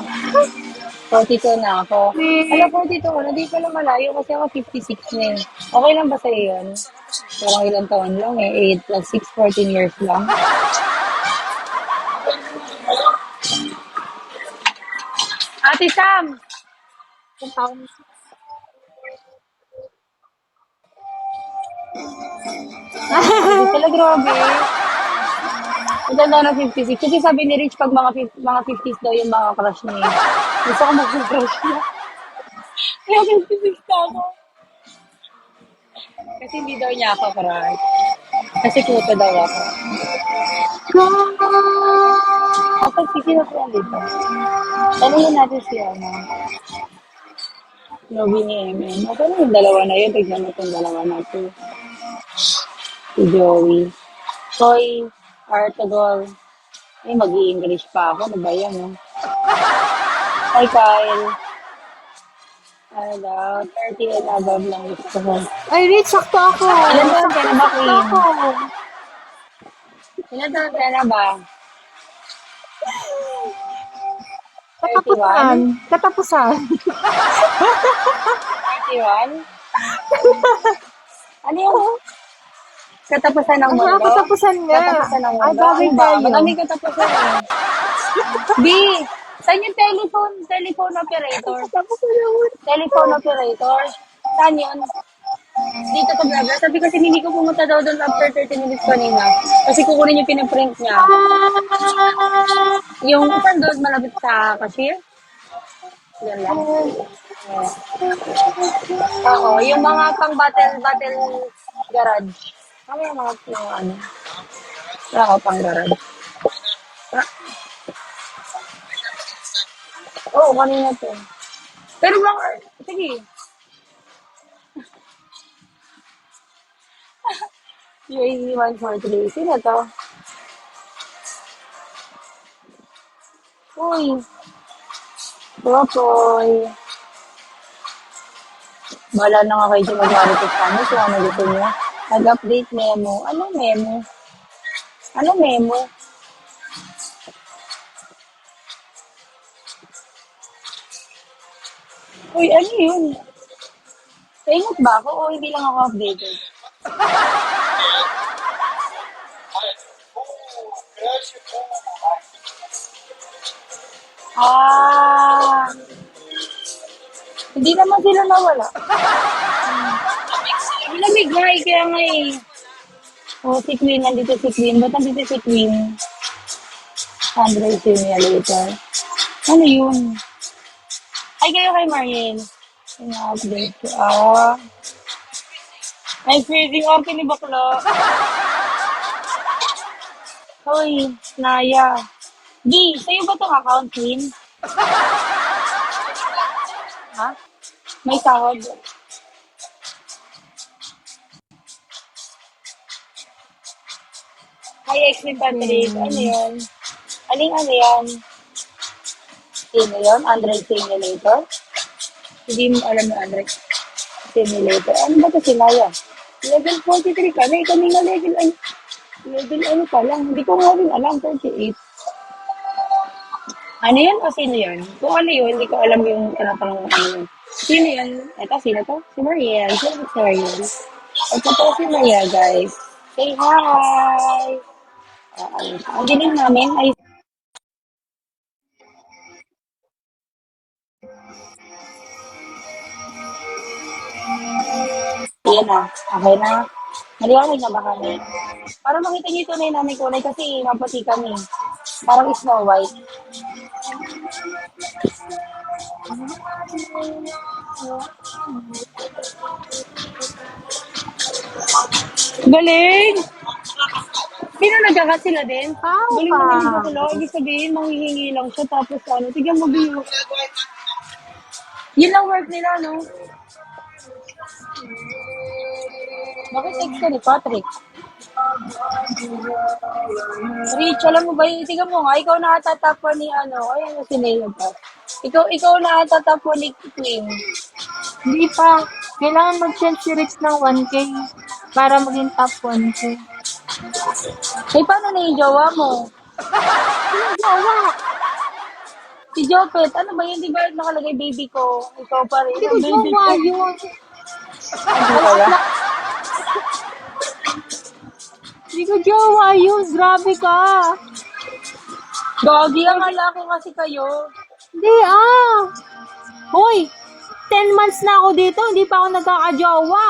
42 na ako. Alam, Rich. 42 ko. Hindi pa lang malayo kasi ako 56 na eh. Okay lang ba sa'yo yun? Parang ilang taon lang eh. 8 plus 6, 14 years lang. Ate Sam! Ang taon. Kasi sila grabe. Maganda na 56. Kasi sabi ni Rich, pag mga 50s daw yung mga crush niya. Gusto ko mag-crush niya. Kaya 56 ka ako. Kasi hindi daw niya ako crush. Kasi puto daw ako. Kapag sige na po yan dito. Tanungin natin si Novi ni Emin. Ano yung dalawa na yun? Tignan mo itong dalawa na ito. Si Joey. Soy, Artagol. Ay, mag-i-English pa ako. Ano ba yan, no? Hi, Kyle. Ano daw? 30 and above lang gusto ko. Ay, Rich, sakto ako. Ilan taon ka na ba, Sakto Queen? ako. Ilan taon ka na ba? Katapusan. 31? Katapusan. 31? Ano yung katapusan ng Ang mundo? katapusan nga. Katapusan ng Ay, mundo? bagay Ano ba? tayo. Madaming katapusan eh. B, saan yung telephone operator? Telephone operator? Saan yun? Dito sa vlogger. Sabi kasi hindi ko pumunta daw doon after 30 minutes kanina. Kasi kukunin yung pinaprint niya. Yung saan doon malapit sa cashier? Yan lang. Oo, yung mga pang battle garage. Ano yung mga yung ano? Wala ko pang garage. Oo, kanina to. Pero mga, sige. UAE 143. Sino to? Uy. Popoy. Bahala na nga kayo dyan mag-marites sa amin kung ano gusto niyo. Nag-update memo. Anong memo? Anong memo? Uy, ano yun? Paingot ba ako o hindi lang ako updated? Ah, hindi naman sila nawala. Lamig nga eh, kaya nga eh. Oh, si Queen, nandito si Queen. Ba't nandito si Queen? Andre Simulator. Ano yun? Ay, kayo kay Mariel. Ina-update ko. Ah. Ay, freezing orkin ni bakla. Hoy, Naya. Di, sa'yo ba itong account, Queen? Ha? May sahod. Hi, X-Men Patrick. Ano yun? Aling ano yan? Sino yun? Android Simulator? Hindi mo alam yung Android Simulator. Ano ba ito si Naya? Level 43 ka na. Ikaw nga level ay level ano pa lang. Hindi ko nga rin alam. 38. Ano yun o sino yun? Kung ano yun, hindi ko alam yung tinatanong ano yun. Sino yun? Ito, sino to? Si Mariel. Sino si Mariel? Ito po si Maya, guys. Say hi! Ang dinig namin ay yan na. Okay na. Naliwanag na ba kami? Para makita niyo ito na yung namin kulay kasi maputi kami. Parang Snow White. Galing! Sino nagkakat sila din? Tao Galing ka. naman yung bakla. Ibig sabihin, manghihingi lang siya tapos ano. Tignan mo biyo. Yun ang work nila, no? Bakit text ka ni Patrick? Rich, alam mo ba yun? Tignan mo nga, ikaw nakatatapo ni ano. Ay, ano si Nelo pa? Ikaw nakatatapo ni Queen. Hindi pa. Kailangan mag-send si Rich ng 1K para maging top 1K. Eh, paano na yung jowa mo? Yung jowa. Si Jopet, ano ba yun? Di ba nakalagay baby ko? Ikaw pa rin. Hindi ko Ang baby jowa ko. yun. Ano pala? Hindi ko jowa yun. Grabe ka. Gagi, ang hala ko kasi kayo. Hindi Hoy, 10 months na ako dito. Hindi pa ako nagkakajowa.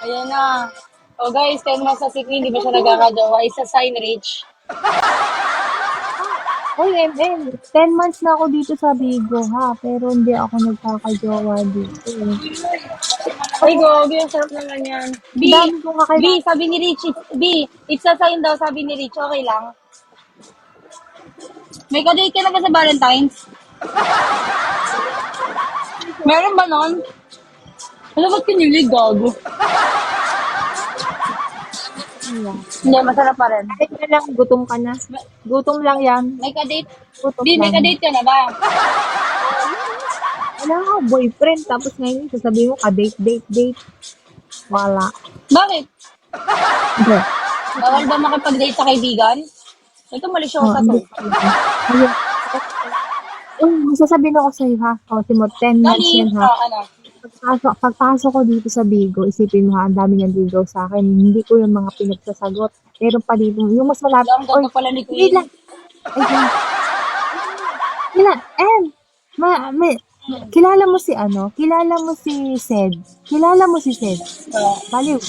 Ayan na. Oh guys, 10 months na si Queen, di ba siya nagkakajowa? Isa sign rich. Uy, ML, 10 months na ako dito sa Bigo, ha? Pero hindi ako nagkakajowa dito. Ay, gogi, ang sarap naman yan. B, Ang dami kong B, kakilala. sabi ni Rich, B, it's a sign daw, sabi ni Rich, okay lang. May kadate ka na ba sa Valentine's? Meron ba nun? Ano ba't kinilig, gago? Hindi, masarap pa rin. Kahit na lang, gutom ka na. Gutom lang yan. May kadate? Gutom B, may lang. kadate ka na ba? Wala ka, boyfriend. Tapos ngayon, sasabihin mo ka, date. Wala. Bakit? Hindi. Bawal ba makipag-date sa kaibigan? Ito, malisyosa to. Hindi. Ayun. Uy, masasabihin ako sa'yo, ha? O, Timot, 10 months Dali, yan, ha? ano? Pagpasok ko dito sa Bigo, isipin mo, ha, ang dami niyang ligaw sa akin. Hindi ko yung mga pinagsasagot. Meron pa dito, yung mas malapit. Ang ganda pala ni Hindi Queen. lang. Ay, kilala mo si ano? Kilala mo si Sed? Kilala mo si Sed? Baliw.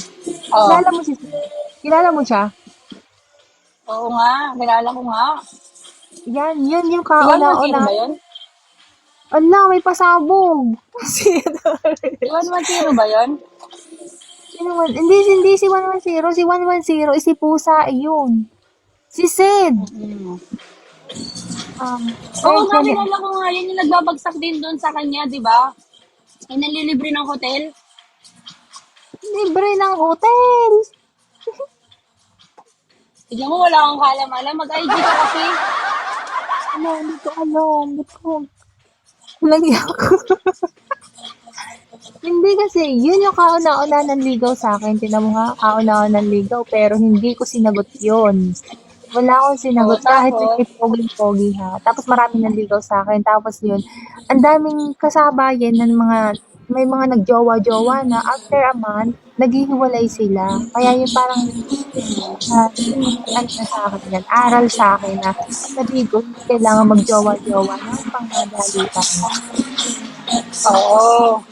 Oh. Kilala mo si Sed? Kilala mo siya? Oo nga, kilala ko nga. Yan, yun yung Si 110 kauna-una. ba yun? Ala, may pasabog. Si Si 110 ba yun? hindi si 110. Si 110 is si Pusa, yun. Si Sed. Oo Sed nga, yan. kilala ko nga yun. Yung nagbabagsak din doon sa kanya, di ba? Yung nanlilibre ng hotel. Libre ng hotel. Tignan mo, wala akong kalam-alam. Mag-IG ka kasi. Ano, hindi ko alam. Ba't ko? Lagyan ko. Hindi kasi, yun yung kauna-una ng ligaw sa akin. Tinan mo nga, kauna-una ng ligaw, pero hindi ko sinagot yun. Wala akong sinagot Oo, kahit tapos? may pogi-pogi ha. Tapos marami ng ligaw sa akin. Tapos yun, ang daming kasabayan ng may mga nagjowa-jowa na after a month, naghihiwalay sila. Kaya yun parang, ano na sa akin yan, aral sa akin na sa Bigo, hindi kailangan magjowa-jowa ng pangmadalitan. Oo.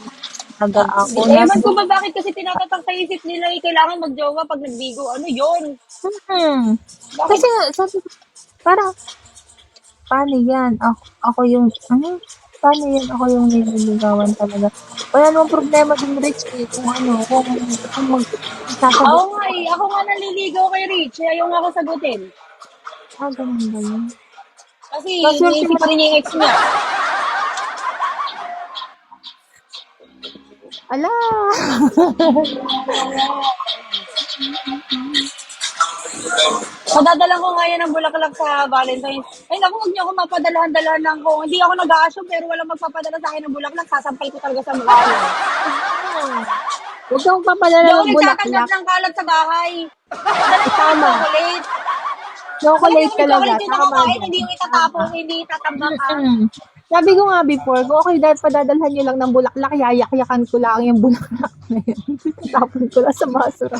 Taga ako na, Ewan ko ba bakit kasi tinatatak sa isip nila kailangan magjowa pag nagbigo. Ano yun? Bakit? kasi sabi ko, parang, paano yan? Ako yung, paano yan? Ako yung nililigawan talaga. Wala namang problema din, Rich, eh, kung sasagot. Oo nga eh. Ako nga naliligaw kay Rich. Ayaw nga ako sagutin. Ganun ba yun? Kasi Maswerte iniisip mo pa rin yung ex niya. Ala! Madadalan ko nga yan ng bulaklak sa Valentine's. Ay naku, huwag niyo ako mapadalahan-dalahan ng kung hindi ako nag-a-assume pero walang magpapadala sa akin ng bulaklak. Sasampal ko talaga sa mukha niyo. Huwag kang Hindi papadala ako ng nagtatanggap bulaklak. ng kalat sa bahay. Padala niyo ako ng Tama. chocolate. Chocolate talaga. Chocolate yung Tama nakakain, yan. hindi yung itatapon, hindi itatambak. Sabi ko nga before, kung okay padadalhan nyo lang ng bulaklak, yayak-yakan ko lang yung bulaklak na yan. Tapon ko lang sa basura.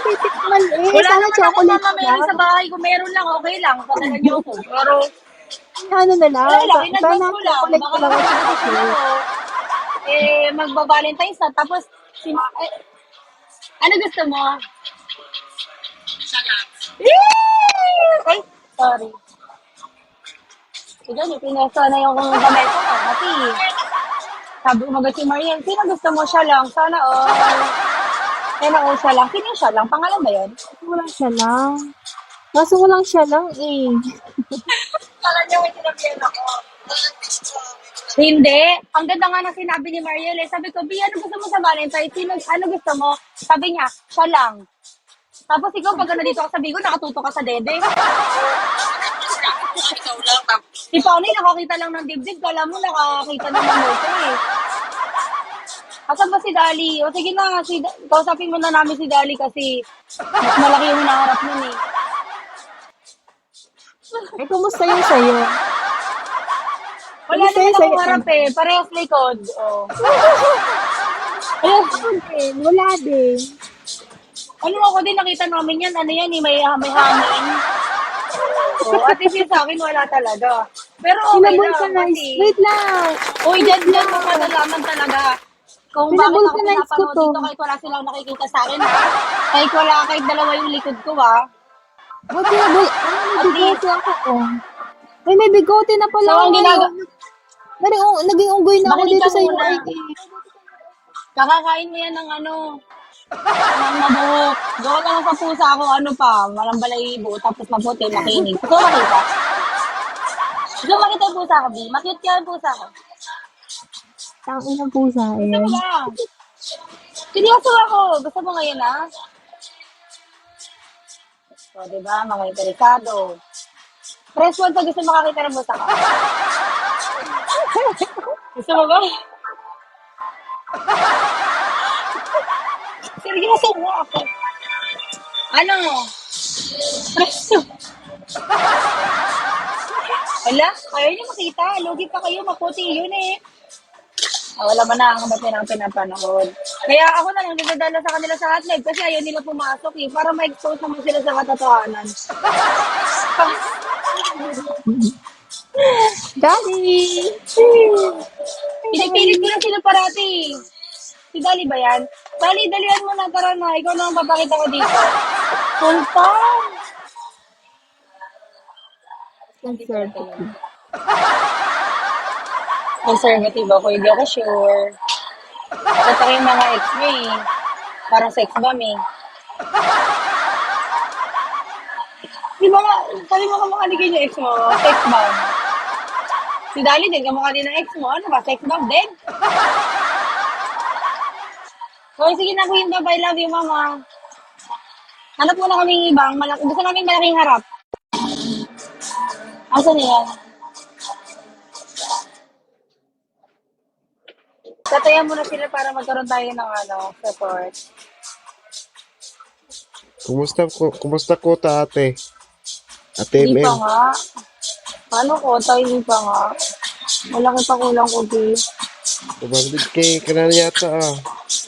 Titikman eh. Wala Sana naman ako chocolate mamameri lang. sa bahay. Kung meron lang, okay lang. Padala niyo ako. Pero, Ano na lang. wala lang, Sana inadvance ko lang. chocolate Baka ko lang. naman sitwasyon ako. Magba-Valentine's na. Tapos, ano gusto mo? Ay, sorry. Sige, pinesa na yung gamit ko. Kasi, sabi umagat si Marian, sino gusto mo siya lang? Sana all siya lang. Sino siya lang? Pangalan ba yun? Kaso ko lang siya lang. Kaso ko lang siya lang eh. Kala niya may sinabihan ako. Hindi. Ang ganda nga na sinabi ni Mariel. Sabi ko, B, ano gusto mo sa Valentine's? Ano gusto mo? Sabi niya, siya lang. Tapos ikaw, pag nandito ka sa Bigo, nakatuto ka sa dede. Si Pauli, nakakita lang ng dibdib. Kala mo, nakakita ng moto eh. Asan ba si Dali? O sige na, kausapin mo na namin si Dali kasi mas malaki yung hinaharap nun eh. Eh, kumusta yung sa'yo? Wala Kumusta naman yung akong sa'yo? harap eh. Parehas likod. Oh. Ako din. Wala din. Ano ako din, nakita namin yan. Ano yan eh, may hangin. Oh, at least yun sa akin, wala talaga. Pero okay Sinabon lang. ka na. Kasi, Wait lang. uy, dyan mo malalaman talaga. Kung bakit ako Pinabulkanize ko pinapanood to. dito kahit wala silang nakikita sa akin, ha? Kahit dalawa yung likod ko, ha? Ba't may At least, bigote ako, oh. Ay, may bigote na pala so ako ang ngayon. Naging unggoy na ako makinig dito ka sa muna. UAE. Kakakain mo yan ng ng mabuhok. Gawa ka lang sa pusa ako, ano pa, walang balahibo, tapos maputi, makinig. Gusto mo makita? Gusto mo makita yung pusa ko, B? Makit ka yung pusa ko. Tangin ng pusa Gusto mo yan. ba? Seryoso ako. Gusto mo ngayon, ha? O, diba? Mga interesado. Press 1 pag gusto makakita ng pusa ko. Gusto mo ba? Seryoso mo ako. Ano? Press 2. Wala, ayaw niyo makita. Logi pa kayo, maputi yun eh. Wala ba na ang ba't nila ang pinapanood. Kaya ako na lang dinadala sa kanila sa hotline kasi ayaw nila pumasok eh. Para ma-expose naman sila sa katotohanan. Daddy! Pinipilit ko na sila parati. Si Dali ba yan? Dali, dalihan mo na. Tara na. Ikaw na ang papakita ko dito. Sultan! Conservative. Conservative ako. Hindi ako sure. Bakit ako yung mga ex mo eh. Parang sex bomb eh. Di ba nga, sabi mo kamukha ni yung ex mo, sex bomb. Si Dali din, kamukha din ng ex mo. Ano ba, sex bomb din? So, sige na, Queen. Bye-bye. Love you, mama. Hanap mo na kaming ibang malaki. Gusto namin malaking harap. Asan na yan? Tatayan mo na sila para magkaroon tayo ng support. Kumusta ko ta ate? Ate Hindi pa MM. nga. Paano ko? Tayo hindi pa nga. Malaki pa kulang ko, please. 200K ka na yata ah.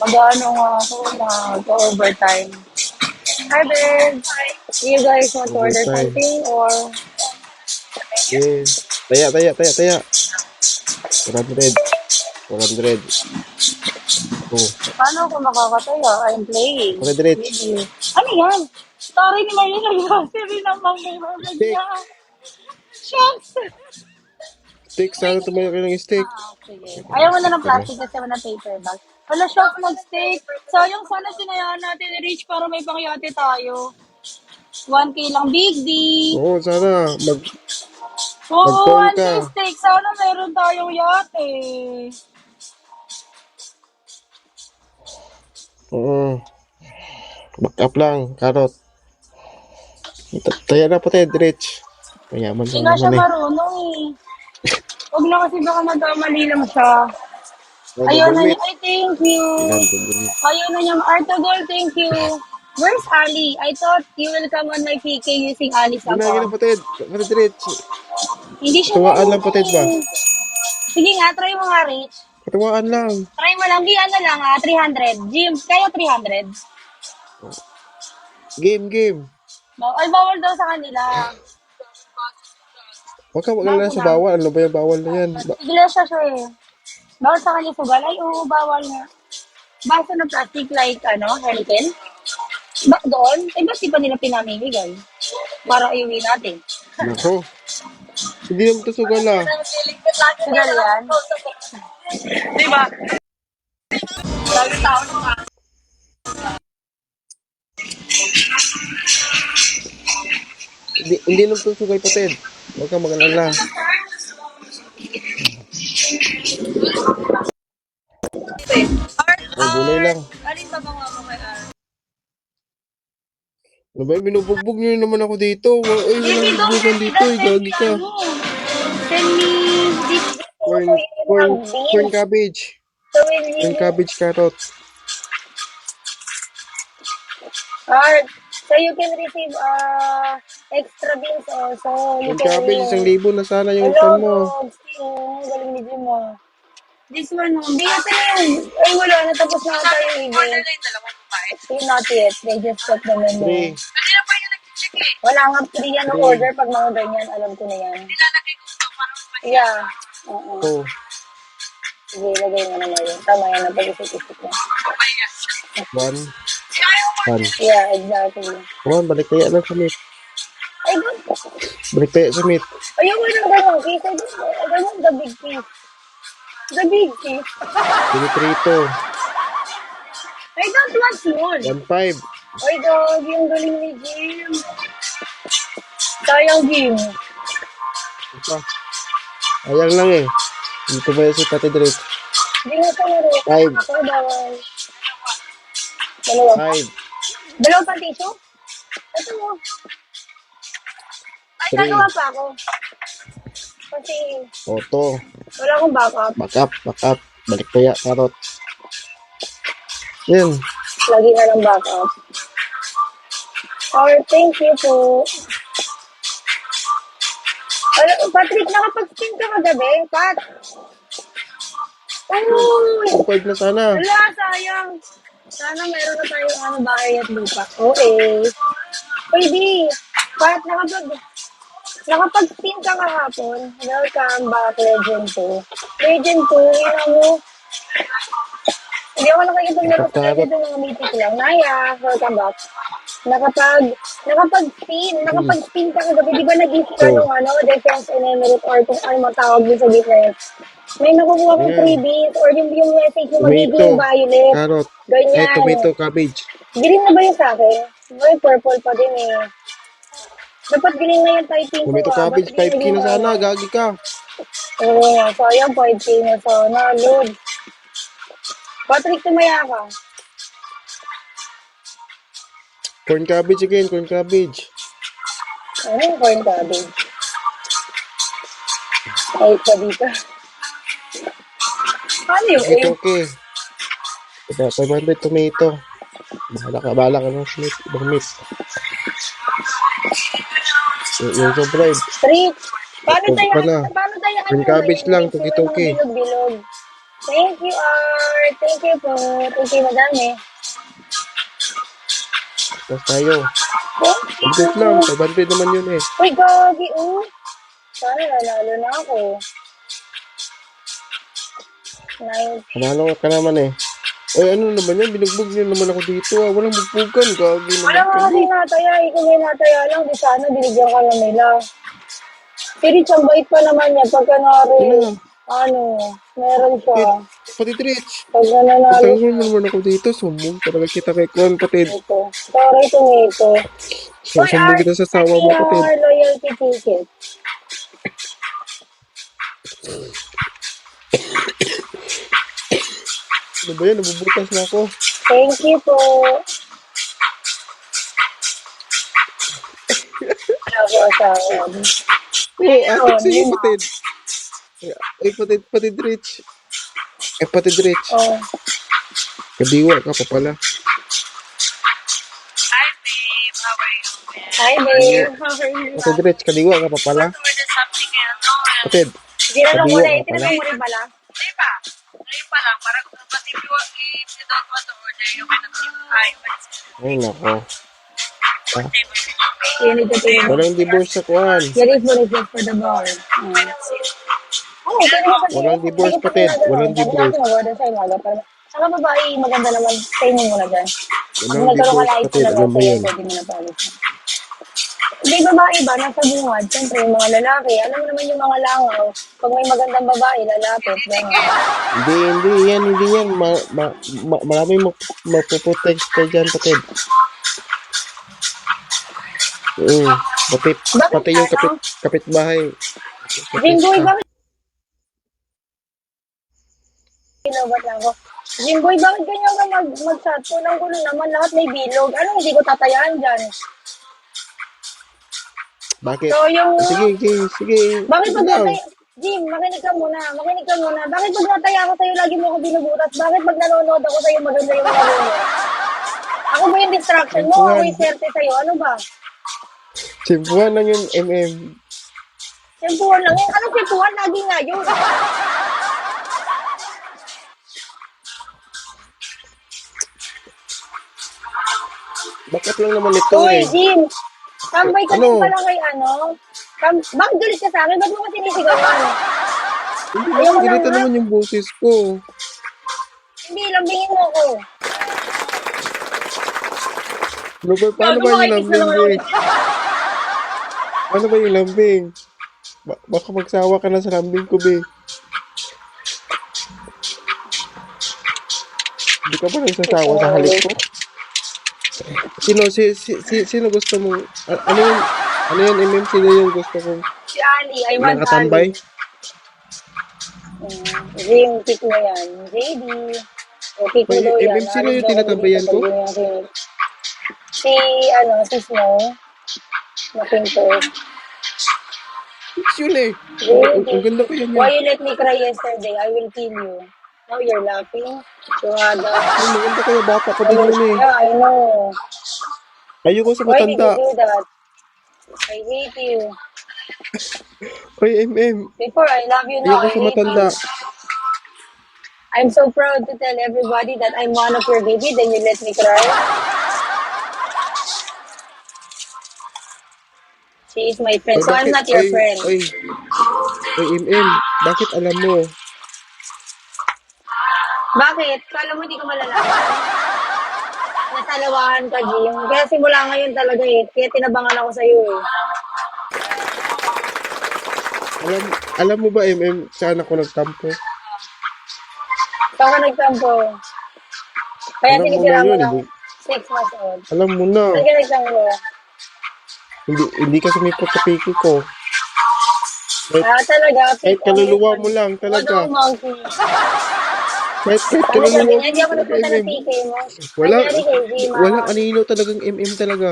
Mag-ano nga ako, mag-overtime. Hi, babe. Do you guys want to order Overtime. something or... Yeah. Taya. 400. 400. Oh, Paano ako makakataya? I'm playing. 400. Really. Ano yan? Story ni Marina nagsasabi ng mga Steak. niya. Shucks! Steak. Sana tumayo kayo ng steak. Sige. Ayaw mo na ng plastic kasi mo ng paper bag. Hala, shucks, mag-steak. Sayang sana sinayaan natin ni Rich para may pangyate tayo. 1K lang, big D. Oo, sana. Oo, Mag-phone 1K ka. steak. Sana meron tayong yate. Oo. Back up lang. Karot. Taya na pati. Rich. Mayaman Hindi lang nga siya naman eh. marunong eh. Huwag na kasi baka magkamali lang siya. Oh, Ayaw double na niya. meat. Ay, thank you. Ilan double meat. Ayaw na niya. Artagol, thank you. Where's Ali? I thought you will come on my PK using Ali's Gina account. patid. Patid Rich. Hindi siya Katuwaan lang marunong patid ba? eh. Sige nga, try mo nga, Rich. Katuwaan lang. Try mo lang. Di ano lang 300. Jim, kaya 300. Game. Ay, bawal daw sa kanila. Huwag ka mag-alala sa bawal. Ano ba yung bawal na yan? Iglesia siya eh. Bawal sa kanya sugal. Ay, oo, bawal nga. Baso ng plastic like, Hurricane. Back doon, ba't di pa nila pinamimigay? Para iuwi natin. Nako. Hindi naman ito sugal ah. Sugal yan. Di ba? Lagi tao naman. Hindi naman ito sugal patid. Huwag ka mag-alala. Ang gulay lang. Alin ba mga mo kay Aaron? Ano ba? Binubugbog niyo naman ako dito. Ay, walang bugbogan dito. Gagi ka. Send me this Corn cabbage. So when Corn you cabbage carrot. Art, so you can receive extra bills also. You Corn can cabbage, win. 1,000 na sana yung Hello, phone mo. dogs. Galing ni Jim ah. This one, hindi ito na yun. Ay, wala. Natapos na ata yung event. Not yet. They just check the menu. 3. Wala nga free yan ng order pag mga ganyan. Alam ko na yan. Yeah. Oo. 2. Sige, lagay mo naman yun. Tama yan, napag-isip-isip mo. 1. 1. Yeah, exactly. Come on, balik kaya lang sa meet. Ay, don't. Balik kaya sa meet. Ayoko ng ganun piece. I want the big piece. The big piece. Pinitrito. I don't want small. 1.5. Ay, dog, yung galing ni Jim. Sayang, Jim. Ito. Ayan lang eh. Dito ba si Tate Drake? Hindi nga sa laro. 5. Ako, bawal. Dalawa. 5. Dalawang pa tissue? Ito mo. Ay, 3. gagawa pa ako. Kasi Auto. wala akong backup. Backup. Balik kaya, karot. Yan. Lagi na lang backup. Or thank you po. Patrick, nakapag-spin ka kagabi? Pat? Uy! 2.5 na sana. Wala, sayang. Sana meron na tayong bahay at lupa. Okay. Pwede. Pat, nakapag-spin ka kahapon. Welcome back, Legend 2. Legend 2, yun mo. Hindi ako nakikipaglaro sa Legend 2, mga meeting lang. Naya, welcome back. Nakapag-spin ka kagabi. Di ba nag-gift ka nung defense and emerit or kung ano matawag din sa defense? May nakukuha kong freebies or yung message mo magiging violet. Carrot. Ganyan. Tomato, cabbage. Green na ba yung sa akin? May purple pa din eh. Dapat green na yung typing ko. Tomato, cabbage, 5K na sana. Gagi ka. Oo nga, sayang 5K na sana. Lord. Patrick, tumaya ka. Corn cabbage again, corn cabbage. Ano yung corn cabbage? Ay, sabi ka. Ano yung Ito okay. 500 tomato. Bahala ka ng meat. Ibang meat. Yung sobra. Street. Paano tayo? Corn cabbage lang, tuki-tuki. Bilog-bilog. Thank you, Art. Thank you po. Thank you, madami. Tapos tayo. Thank you. 100 lang. 500 naman yun eh. Uy, gagi, Sana nanalo na ako. Panalo ka naman eh. Ay, ano naman yan? Binugbog niyo naman ako dito ah. Walang bugbugan. Gagi naman Wala nga kasi nataya. Ikaw may nataya lang. Di sana binigyan ka lang nila. Si Rich, ang bait pa naman niya. Pagka meron siya. Pati Rich. Pag nananalo Pagtanggol mo naman ako dito. Sumbong talaga kita kay Kwan, patid. ito. Sorry, tomato. Sumbong kita sa sawa mo, patid. Loyalty ticket. Ano ba yan? Nabubutas na ako. Thank you po. Wala ko asawa. Oh, sige, patid. Ay, patid Rich. Patid Rich. Oh. Kadiwa ka pa pala. Hi, babe. How are you? Patid Rich, kadiwa ka pa pala. Patid. Ginanong mo Kadiwa na ka ito. pala. Tinanong mo rin pala. Ay, nako. You need to pay. Walang divorce sa Kwan. Yan is what is just for the bar. Walang divorce, patid. Walang divorce. Saka babae, maganda naman. Sa inyo muna dyan. Walang divorce, patid. Alam mo yan. Pwede mo na palis. Hindi, babae ba? Nasa bungad. Siyempre, yung mga lalaki. Alam mo naman yung mga langaw. Pag may magandang babae, lalapit. Hindi yan. Maraming mapoprotect ka dyan, patid. Pati yung kapitbahay. Jimboy, bakit? Ginabat lang ako. Jimboy, bakit ganyan ka mag-chat? Kulang gulo naman, lahat may bilog. Ano, hindi ko tatayaan dyan? Bakit? So, yung... Sige. Bakit pag nataya... Jim, makinig ka muna. Bakit pag nataya ako sa'yo, lagi mo ako binubutas? Bakit pag nanonood ako sa'yo, maganda yung mga nanonood? Ako ba yung distraction mo? Ako yung swerte sa'yo? Ano ba? Simpuhan lang yung MM. Simpuhan lang yun. Anong simpuhan? Lagi nga yun. Bakit lang naman ito Uy, eh? Jim. Tambay ka Ano? din pala kay ano? Bakit galit ka sa akin? Ba't mo ka sinisigawan? Hindi Ayoko naman, na ganito nga. naman yung boses ko. Hindi, lambingin mo ako. Ano ba, paano Gago, ba yung makikinig na lambing, naman ako be? dito. Paano ba yung lambing? Baka magsawa ka na sa lambing ko, be. Hindi ka ba nagsasawa sa halik ko? Sino gusto mong, ano yun, MM? Sino yung gusto kong Si Ali, I want Ali. nakatambay? Jim, pick mo yan. JD. O, pick mo May daw yan. MM, sino Alis yung daw kami dito tinatambayan pag ko? yun yung kinig. Si Snow, na pinto. It's yun eh. JD. Ang ganda kaya niya. Why you let me cry yesterday? I will kill you. Now you're laughing. Chungada. Ay, maganda kaya bata pa din Hello, yun eh. yeah, I know. Ayoko sa Why did you matanda. do that? I hate you. Ay, MM. Before, I love you now. Ayoko I sa hate matanda. you. I'm so proud to tell everybody that I'm one of your baby, then you let me cry. She is my friend, Ay, so I'm bakit? not your friend. Ay, MM. Bakit alam mo? Bakit? Kala mo hindi ko malalaman? Nasalawahan ka, Jim. Kaya simula ngayon talaga eh. Kaya tinabangan ako sa'yo eh. Alam mo ba, MM, saan ako nagtampo? Saan ka nagtampo? Kaya Alam mo na sinisira mo yun. ng 6 months old. Alam mo na. Saan ka nagtampo? Hindi ka sumipot sa piki ko. Talaga. Kahit kaluluwa mo lang, Ano, talaga. monkey? Kahit Ano sabi kaluluwa niya? mo Hindi lang ako talaga, nagpunta ng MM. PK mo. Walang, Nangyari kay Jim, walang anino talagang MM talaga.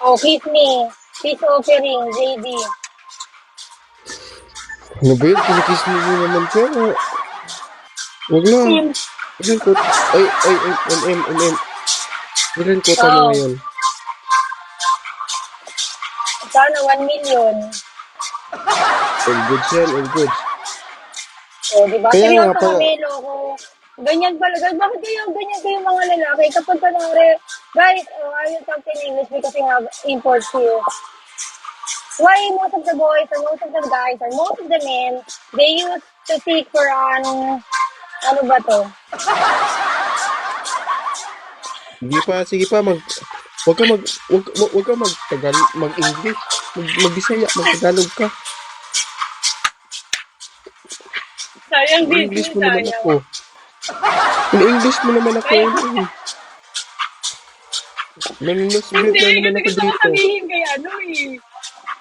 Oh, kiss me. Peace offering, JD. Ano ba yun? Kinikiss mo naman siya. Wag na. Sim. Ilan ko? Ay, MM. Ilan kota mo Oh, ngayon? sana 1 million. All goods yan, all goods. Oh, di ba? Kaya nga Seryoso pa, kami, loko. Ganyan pala. Bakit ganyan kayo mga lalaki? Kapag kunwari, guys, I will talk in English because we have imports here. Why most of the boys and most of the guys and most of the men, they used to seek for ano ba to? sige pa, wag ka mag-English. Mag-Bisaya, mag-Tagalog ka. Sayang In-English mo naman ako. In-English mo naman ako. Nanonosbit na naman ako gusto ko dito. sabihin kay ano eh.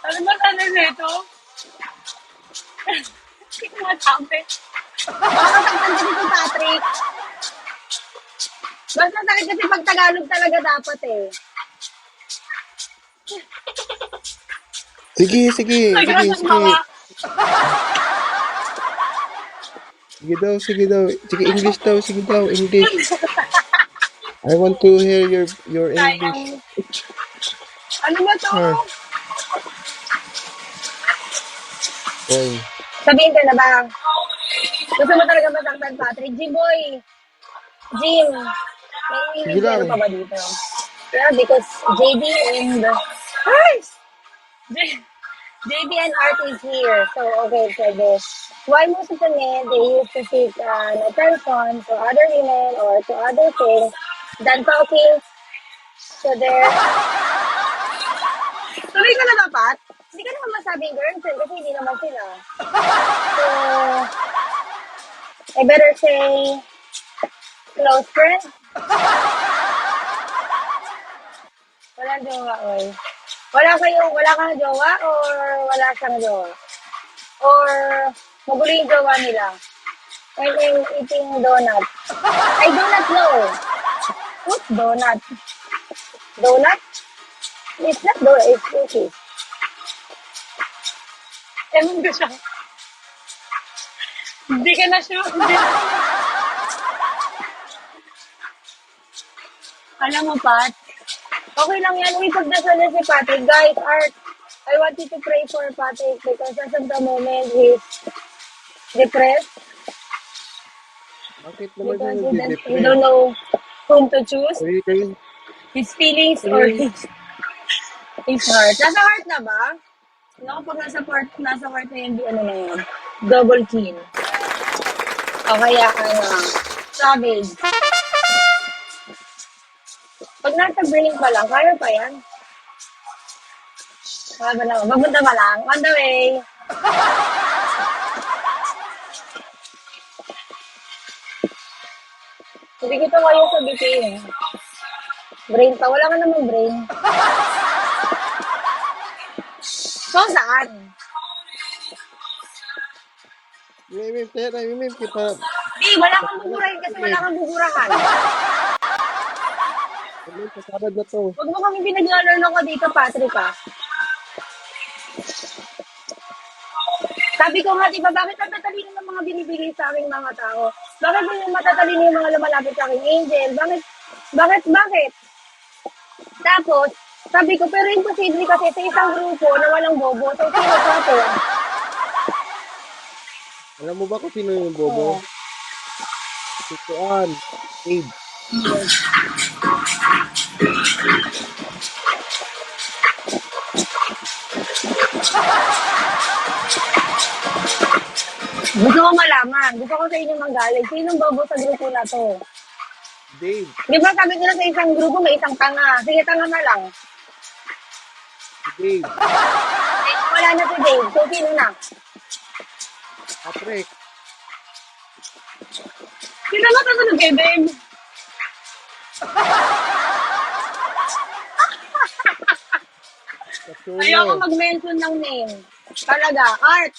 Ano ba sana nito? Hindi ko masabi. Baka masaktan kasi si Patrick. Basta sakit kasi pag Tagalog talaga dapat eh. Sige. Nagras ang mga. Sige daw. Sige, English daw. Sige daw, English. I want to hear your English. Sayang. Ano ba to? Ha? Oy. Sabihin ko na ba? Gusto mo talaga masaktan, Patrick? Jim, may Sige lang. ano pa ba dito? Yeah, because JD and JD and Art is here. So, okay, so this. Why most of the men, they used to seek attention to other women or to other things than talking to their... Tuloy ka na ba, Pat? Hindi ka naman masabing girlfriend kasi hindi naman sila. So, I better say close friend. Walang jowa, oy. Wala kang jowa or wala siyang jowa? Or magulo yung jowa nila? When I'm eating donut. I do not know. What's donut? Donut? It's not donut, it's cookies. Ewan ko siya. Hindi ka na sure. Alam mo, Pat, okay lang yan. Uy, pagdasal na si Patrick. Guys, Art, I want you to pray for Patrick because as of the moment, he's depressed. Bakit naman siya Because he nagdi-depress? don't know whom to choose. Kayo. His feelings or his heart. Nasa heart na ba? Naku, pag nasa part na yun, di ano na yun. Double kill. O kaya, savage. Pag nasa brain pa lang, kaya pa yan. Kaya ba naman? Babunda pa lang. On the way. Hindi kita kaya sa bitin. Brain pa. Wala ka namang brain. So, saan? Mimim, kaya na, mimim kita. Wala kang buburahin kasi wala kang buburahan. Mimim, kasabad na to. Huwag mo kami pinaglalaro ko dito, Patrick, ah. Sabi ko nga, di ba, bakit ang tatalino ng mga binibigay sa aking mga tao? Bakit yung matatalino yung mga lumalapit sa aking angel? Bakit? Tapos, sabi ko, pero imposible kasi sa isang grupo na walang bobo. So, sino ka to? Alam mo ba kung sino yung Oh. bobo? Si Kuan. Abe. Gusto ko malaman. Gusto ko sa inyo manggaling. Sinong bobo sa grupo na to? Dave. Di ba sabi ko na sa isang grupo may isang tanga. Sige, tanga na lang. Si Dave. Eh, wala na si Dave. So, sino na? Patrick. Sino ba tatanong kay Dave? Ayoko Kasuno. mag-mention ng name. Talaga. Art.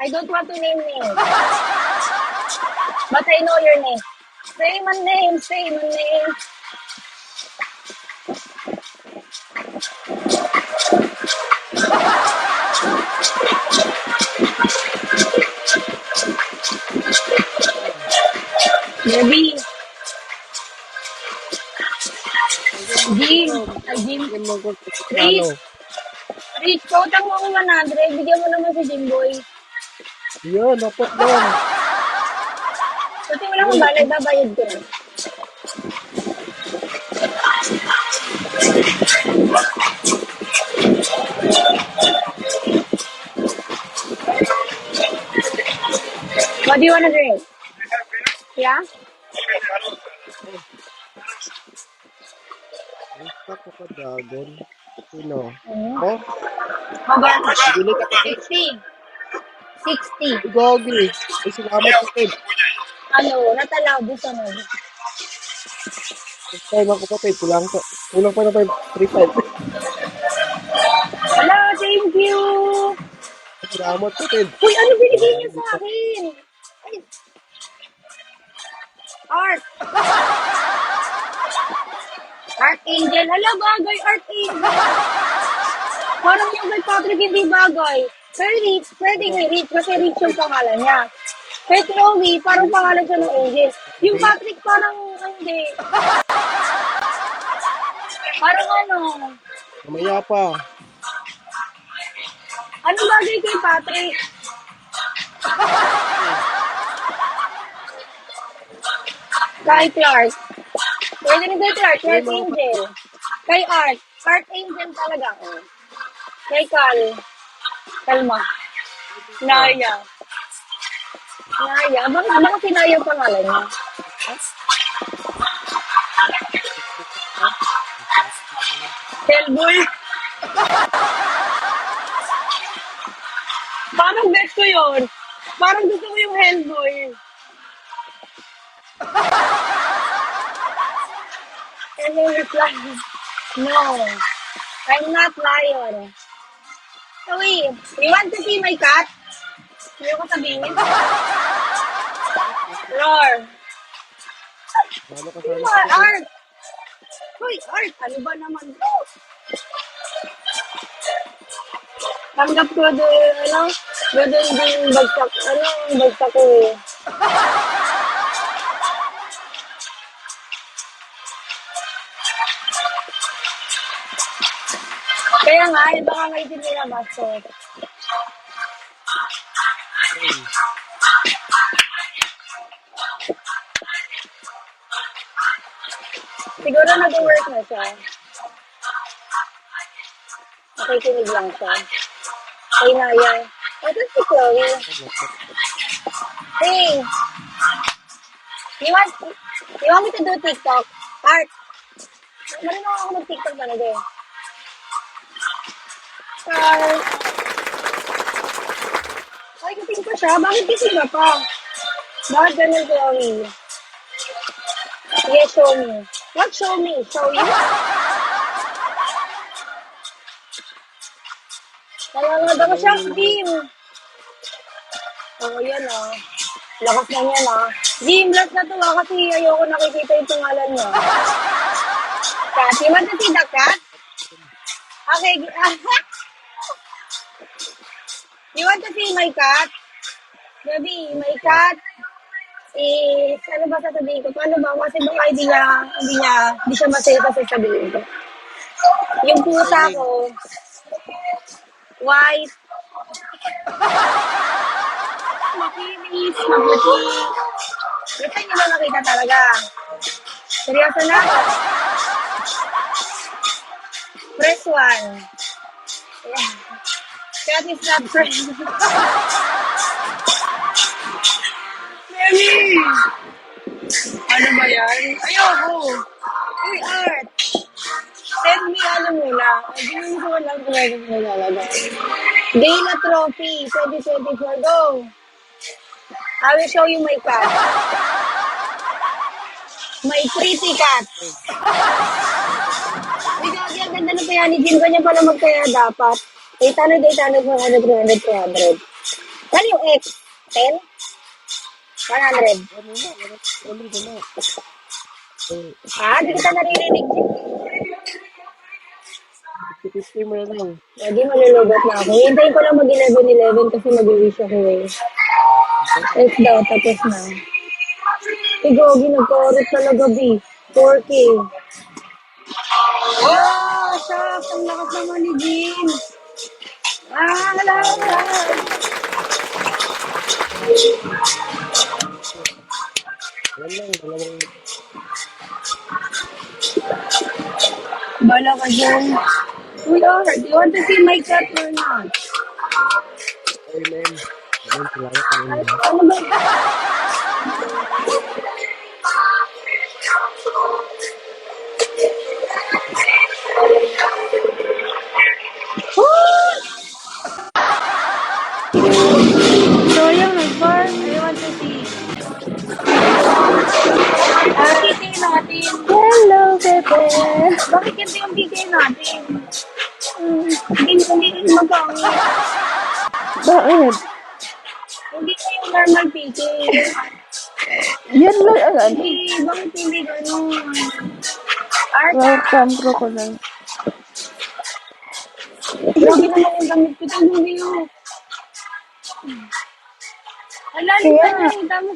I don't want to name names. But I know your name. Say my name. Say my name. Maybe. Jim. Ay, Jim. Yan lang kung Rich. ano. Rich, pautang mo ako 100. Bigyan mo naman si Jimboy. Yan, dapat lang. Kasi wala akong balay, babayad ko na. What do you wanna drink? Yeah? Basta ko ka dragon. Sino? Mm. Oh, How about bibili ka kasi. 60? 60. Ay, gogi. Ay, salamat kapatid. Ano, natalaw, gusto mo. First time ako kapatid. Kulang pa na 3 times. Hello, thank you! Salamat kapatid. Uy, ano binigay niyo sa akin? Ay, Art! Art Angel. Hala, bagay, Art Angel. Parang yung kay Patrick hindi bagay. Pero Rich, pwede kay Rich kasi Rich yung pangalan niya. Kay Chloe, parang pangalan siya ng Angel. Yung Patrick parang hindi. Parang ano, Mamaya pa. ano bagay kay Patrick? Kay Clark. Pwede rin kay Clark, Clark Angel. Kay Art, Art Angel talaga. Oh. Kay Cal, Kalma. Naya. Naya. Bakit si Naya ang pangalan niya? Hellboy. Parang bet ko yun. Parang gusto ko yung Hellboy. And then reply, no, I'm not lion. So wait, you want to see my cat? Hindi ko sabihin. Roar. Ano ka Ano sana? ba, Art? Hoy, Art, ano ba naman to? Tanggap ko doon, doon din bagsak ko eh. Kaya nga, baka nga itin nila bastos. Siguro nag-work na siya. Nakikinig lang siya. Kay Naya. Ito si Chloe. Hey, you want me to do TikTok? Art, marunong ako mag-TikTok talaga eh. Art, ay, kitin ko siya. Bakit kitin ka pa? Bakit ganun, Chloe? Yes, show me. What show me? Show you? Nanonood ako siya, Jim. Oo, yan ah. Lakas na yan ah. Jim, last na to ah, kasi ayoko nakikita yung pangalan niya. Cat, you want to see the cat? Okay. You want to see my cat? Baby, my cat is, ano ba sasabihin ko? Paano ba? Kasi baka hindi siya masaya sa sasabihin ko. Yung pusa ko, white, makinis, mabuti. Gusto niyo ba makita talaga? Seryoso na ako. Press one. Yeah. Cat is not fresh. Baby! Ano ba yan? Ayoko. Uy, Art. Send me ano muna. Hindi ko lang talaga nalalagay. Dana Trophy 2024. Go! I will show you my cat. My pretty cat. Uy, gagi, ang ganda na kaya ni Jim. Ganyan pala magkaya dapat. 800, 800, 400, 300, 400. Ano yung X? 10? 100. Ulit na. Di kita naririnig. 50 mo na lang. Hindi, malulubat na ako. Hintayin ko lang mag-11-11 kasi mag-wish ako eh. X daw, tapos na. Gogi, nagka-orat talaga, B. 4K. Oh, shucks! Ang lakas naman ni Jim. Wala. Yan lang, dalawang Bala ka dyan. Uy, Art, do you want to see my cat or not? amen. Amen, salamat Ay, naman. ano ba? So, yung nag-bar, I want to see. PK natin. Hello, Pepe. Bakit ganito yung PK natin? Hindi magkangit. Bakit? Hindi ko yung normal PK. Yan lang ang ano. Hindi, bakit hindi ganun? Art, Welcome, crocodile. grabe naman yung gamit ko. Tignan niyo. Wala, Kaya lima nga. na yung dami.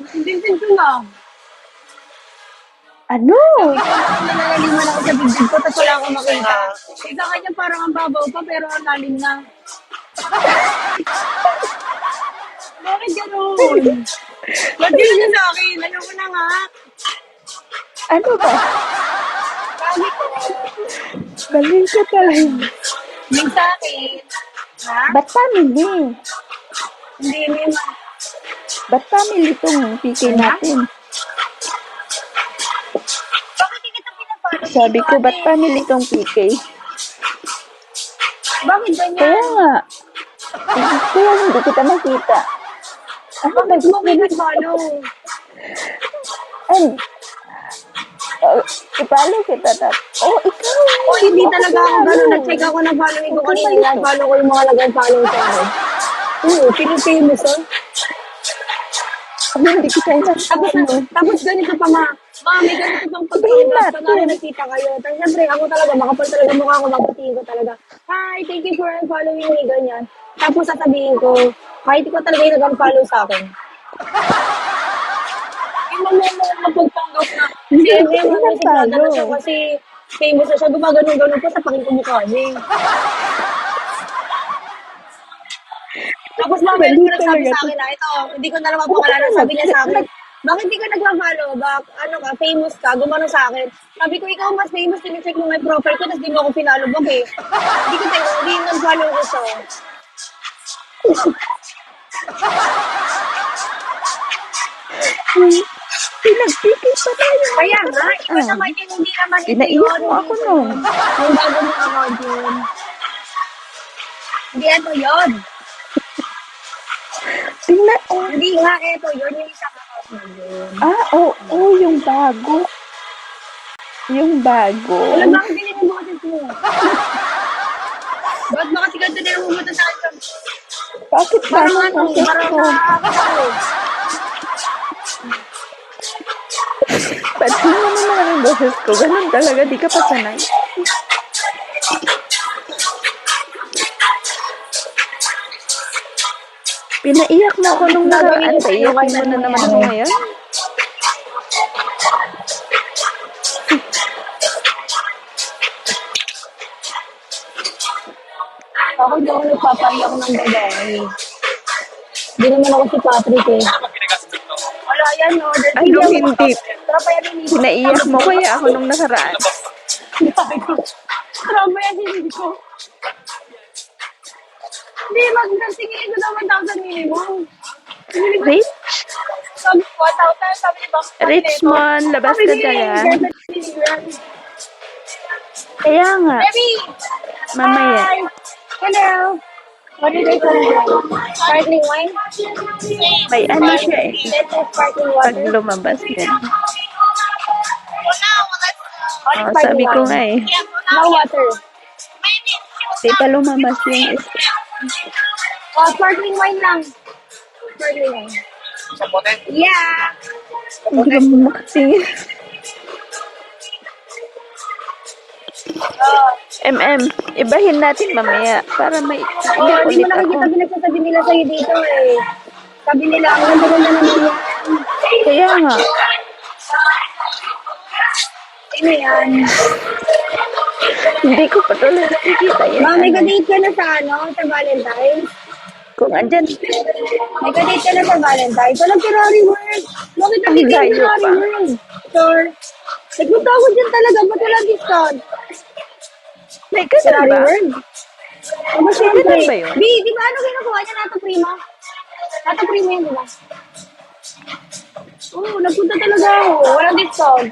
Hindi ko na. Ano? Nalalaliman ako sa bibig ko, tapos wala akong makita. Sa kanya parang ang babaw pa, pero ang lalim na. Bakit gano'n? Ba't gano'n sa akin? Ayoko na nga. Ano ba? Sabi ko, Galing ka talaga. yung sa akin. Ha? Ba't family? Hindi naman. Ba't family itong PK natin? Bakit hindi kita pinapalo? Sabi ko, ba't family itong PK? Bakit Kaya ganyan? nga. Kaya hindi kita makita. Ano ba Bakit mo pinapalo? And, ipalo kita Oh, ikaw. O, hindi talaga ako sinalo. gano'n. Nag-check ako ng following ko Huwag kang kanina. malito. Follow ko yung mga nag-follow sa akin. Oo, pinipamous ah. Hindi kita Tapos, inasano. tapos ganito pa ma. Ma, may ganito pang Sabihin pagpangas. Kunwari natin. nagkita kayo. Tapos syempre, ako talaga, makapal talaga mukha ko. Babatiin ko talaga. Hi, thank you for following me. Ganyan. Tapos sasabihin ko, kahit ikaw talaga yung nag-unfollow sa akin. Yung mapagpanggap na. Hindi, Kasi hindi ano, sigurado na siya nag-follow. kasi famous na siya. Gumaganon-ganon pa sa pakingkumukha niya. Tapos mamaya Galing ko nagsabi talaga sa to. akin na ito, hindi ko na naman pakalanan. Sabi niya sa akin, bakit di ka nagpa-follow back? Ano ka, famous ka, gumano sa akin. Sabi ko, ikaw mas famous, tinicheck mo may profile ko, tapos di mo ako pinalo back eh. Hindi ko tayo, hindi nag-follow ko siya. Pinagpipil pa tayo. Kaya nga, iba naman yun, hindi naman ito Pinaiyak yun. mo ako nun. Yung bago mong account yun. Hindi ito yun. Tingnan, oh. Hindi nga, ito yun, yung isang account mo yun. Oo, yung bago. Yung bago. Wala ba akong galing yung boses mo? Ba't baka si Ganto na yung pumunta sa akin? Bakit ba Parang ang ano, boses parang ko? nakakatawa. Ba't tingnan mo naman ang boses ko? Ganun talaga, di ka pa sanay. Pinaiyak mo ako nung nakaraan. Paiyakin mo na naman ako ngayon. Ako hindi ako nagpapaiyak ng babae. Hindi naman ako si Patrick eh. Wala yan, no? Ano, hindi? Tropa yan yung Nico. Pinaiyak mo kaya ako nung nakaraan. Tropa yan yung Nico. Hindi, magkasingin ko na 1,000 minimum. Rich? Sabi ko, 1,000, sabi ni Box. Richmond, labas Sabi ka ni dyan. Gertrude, Kaya nga, Baby! mamaya. Hi! Hello! What did I tell you? Sparkling wine? May ano siya eh. This is sparkling Pag water. lumabas din. Only Oh, sabi ko wine. nga eh. No water. Di pa lumabas yung is. Oh, sparkling wine lang. Sparkling wine. Yeah! Hindi ba mo makatingin? Ibahin natin mamaya para may Oh, iyak hindi ulit mo ako. nakikita pinagsasabi nila sa'yo dito eh. Sabi nila, ang ganda-ganda naman yan. Kaya nga, Sino yan? hindi ko pa tuloy nakikita yan. Ma, may ka-date ka na sa ano, sa Valentine's? Kung andyan, May ka-date ka na sa Valentine's? Walang Ferrari World. Bakit Ang nandito yung layo Ferrari pa. World? Sure. Nagpunta ako dyan talaga, ba't wala discount? may ganun Ferrari ba? World? Aba, syempre. ganun ba yun? Di ba ano kinukuha niya? Nato Prima? Nato Prima yun, di ba? Oo, nagpunta talaga ako. Walang discount.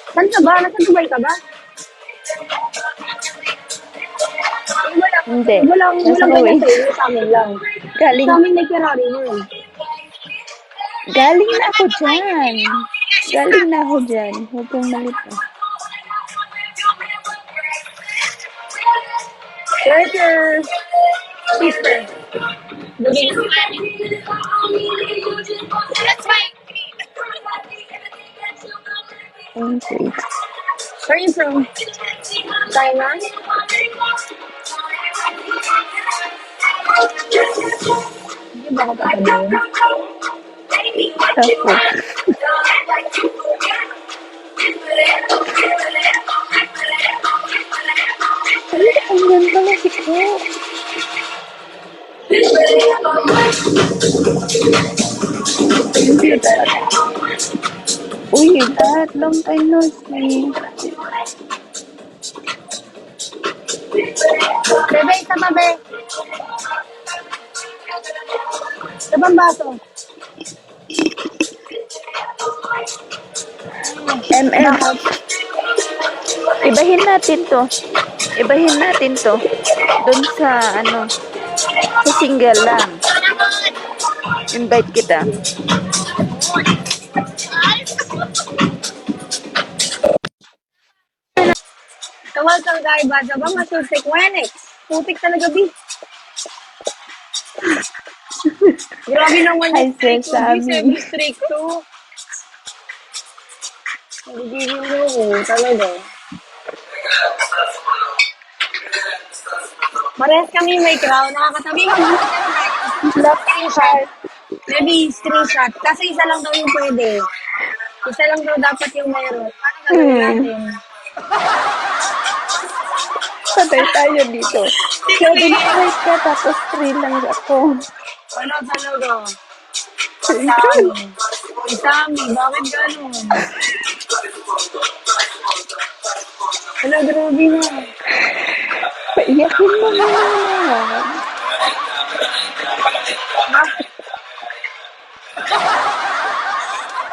Saan ka ba? Nasa Dubai ka ba? Hindi. Walang Nasa ganyan Kuwait. sa inyo, sa amin lang. Galing, Sa amin may Ferrari World. galing na ako dyan. Galing na ako dyan. Huwag kang malito. Where's your sister? Dubai. Okay. Where are you from? China? Hindi ba ako tatanungin? Tapos, ang ganda na si ko. Hindi talaga. Uy, Dad, long time no see. Bebe, isa pa, be. Isa pang baso. Ibahin natin to. Ibahin natin to. Doon sa, ano, sa single lang. Invite kita. Tawag kang guy ba? Sabang masusik wenex. Putik talaga, bi. Grabe naman Ay, yung streak ko. sesame. Streak to. Nagigigil mo ko. Talaga. Marehas kami may crown. Nakakatabi mo. Love screenshot. Maybe screenshot. Kasi isa lang daw yung pwede. Isa lang daw dapat yung meron. Paano gagawin natin? Patay tayo dito. 7 straight ka, tapos 3 lang ako. Ano talaga? My God. Isami. Isami, bakit ganun? Wala, grabe na. Paiyakin mo naman.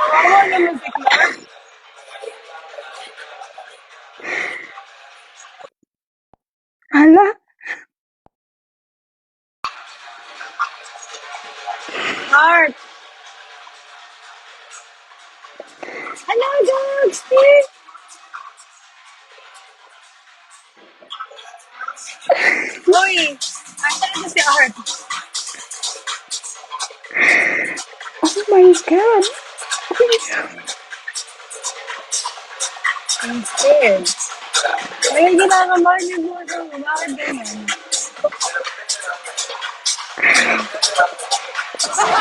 Kawawa naman si Clark. Hala, Clark. Hello, dogs! Steve! Uy! Asan na si Art? oh my God. I'm scared. May ginagawa niyo po ito. Bakit ganyan?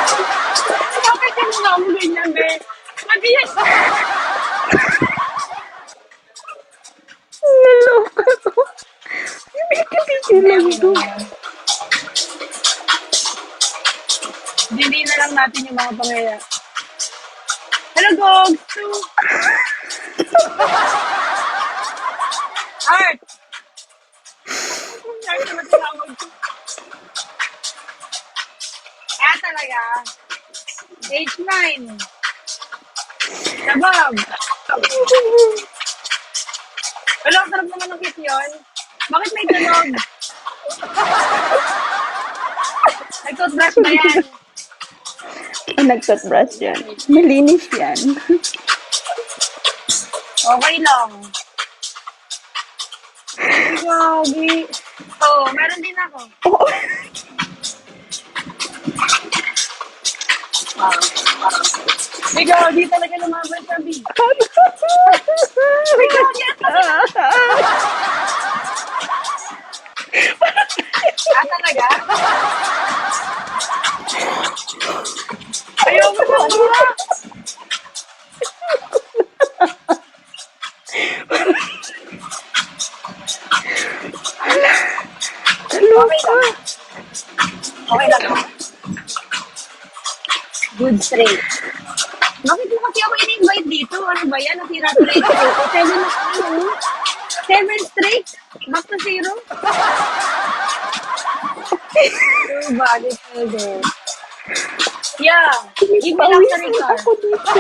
Bakit yung mukha mo ganyan, be? Matiyak! Naloka ko. Pipiti lang to. Dili na lang natin yung mga pangyayari. Hello, dogs! Art! Art na tinawag ko. Ah, talaga? H9. Sabag. Wala, ang sarap naman ng kiss yun. Bakit may tunog? Nag-toothbrush ba yan? Nag-toothbrush yan. Malinis yan. Okay lang. Grabe. Oo, meron din ako. Oo. Ikaw, di talaga lumaban sa B. Ikaw, di Ah, talaga? Ayaw mo na ba? Naloka. Okay lang. Good straight. Bakit mo kasi ako in-invite dito? Ano ba yan? Nasira sa light ko. 7 na ano? 7 straight? Back to 0? Too bad, it's over. Yeah. Give me lang sa Pawisan Ricard. ako dito.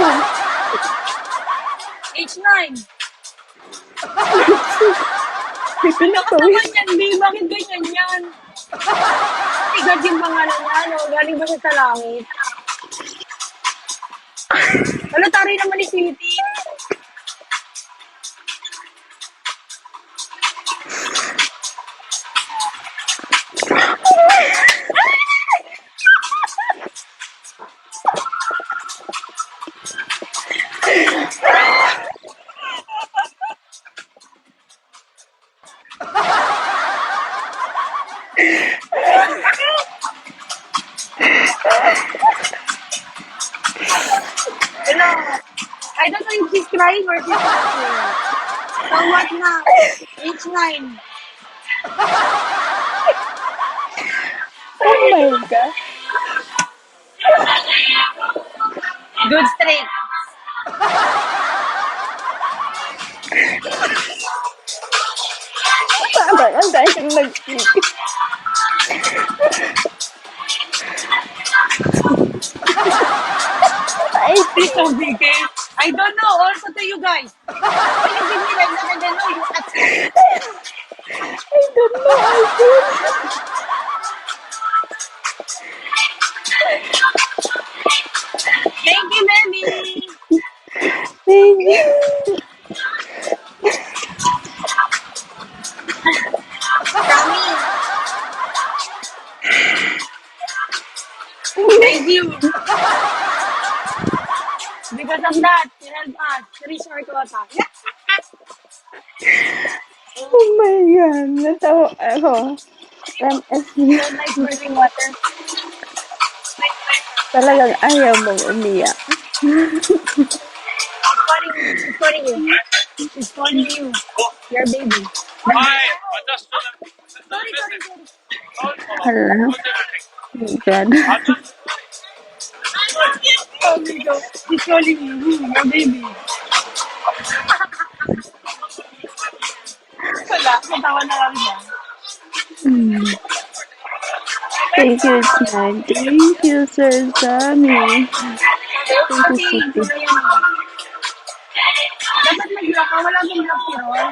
H9. May Lakas pinapawis. naman yan, B. Bakit ganyan yan? Igad yung pangalan niya, ano? Galing ba siya sa langit? Ano, taray naman ni Sweetie? Hello? I don't know if she's crying or she's laughing. So what na? H9. Oh my God. Good straight. Parang ang dahil nag-speak. Ay, Tito BK. I don't know. Also to you guys. Why you give me like that? I don't know. You ask me. I don't know. I don't. Thank you, baby. Thank you. Tommy. Thank you. Because of that, you helped us reach our quota. Oh my God. Natawa ako. MSG. Don't like sparkling water. Talagang ayaw mong umiyak. It's calling you. It's calling you. Your baby. Sorry. Hala. God. Sabi ko, he's calling you, my baby. Wala, natawa na lang siya. Hmm. Thank you, it's mine. Thank you, Sir Sammy. Thank you, Kasi, City. ano yan, dapat mag-block ka, wala bang block si Ron.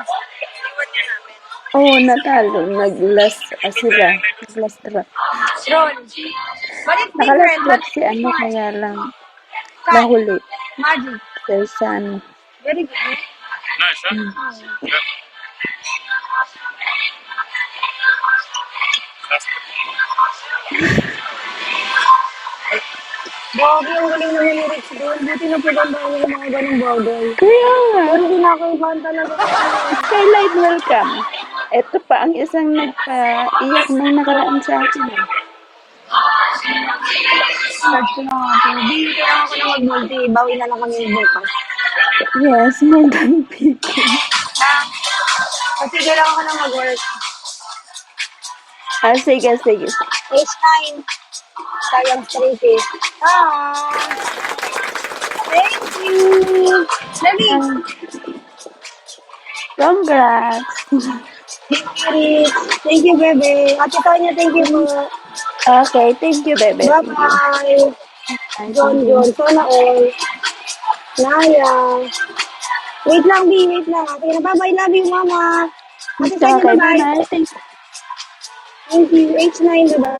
Oh, natalo. Nag-last sila. Nag-last trap. Ron, but it's Naka-last different, trap but si ano, kaya lang Kai, nahuli. Magic, Sir Sammy. very good. Hmm. Grabe, ang galing naman ni Rich doon. Buti na pagandaan niya yung mga ganong bagay. Kaya nga. Pero kinakaibahan talaga kasi. Skyline, welcome. Ito pa ang isang nagpaiyak nung nakaraan sa akin. Search ko na nga po. Di, kailangan ko na mag-multi. Bawi na lang kami bukas. Yes, more than picking. Kasi kailangan ko na mag-work. Sige, sige. Age 9. Sayang straight eh. Ah, thank you. Lali. Congrats. Thank you, Rich. Thank you, Bebe. Ate Tanya, thank you po. Okay, thank you, bebe. Thank you. Bye-bye. Thank John, you. sana all. Naya. Wait lang, B. Wait lang. Okay na, bye-bye. Love you, Mama. Ate Tanya, Okay, bye-bye. bye-bye. Thank Thank you. H9, bye-bye.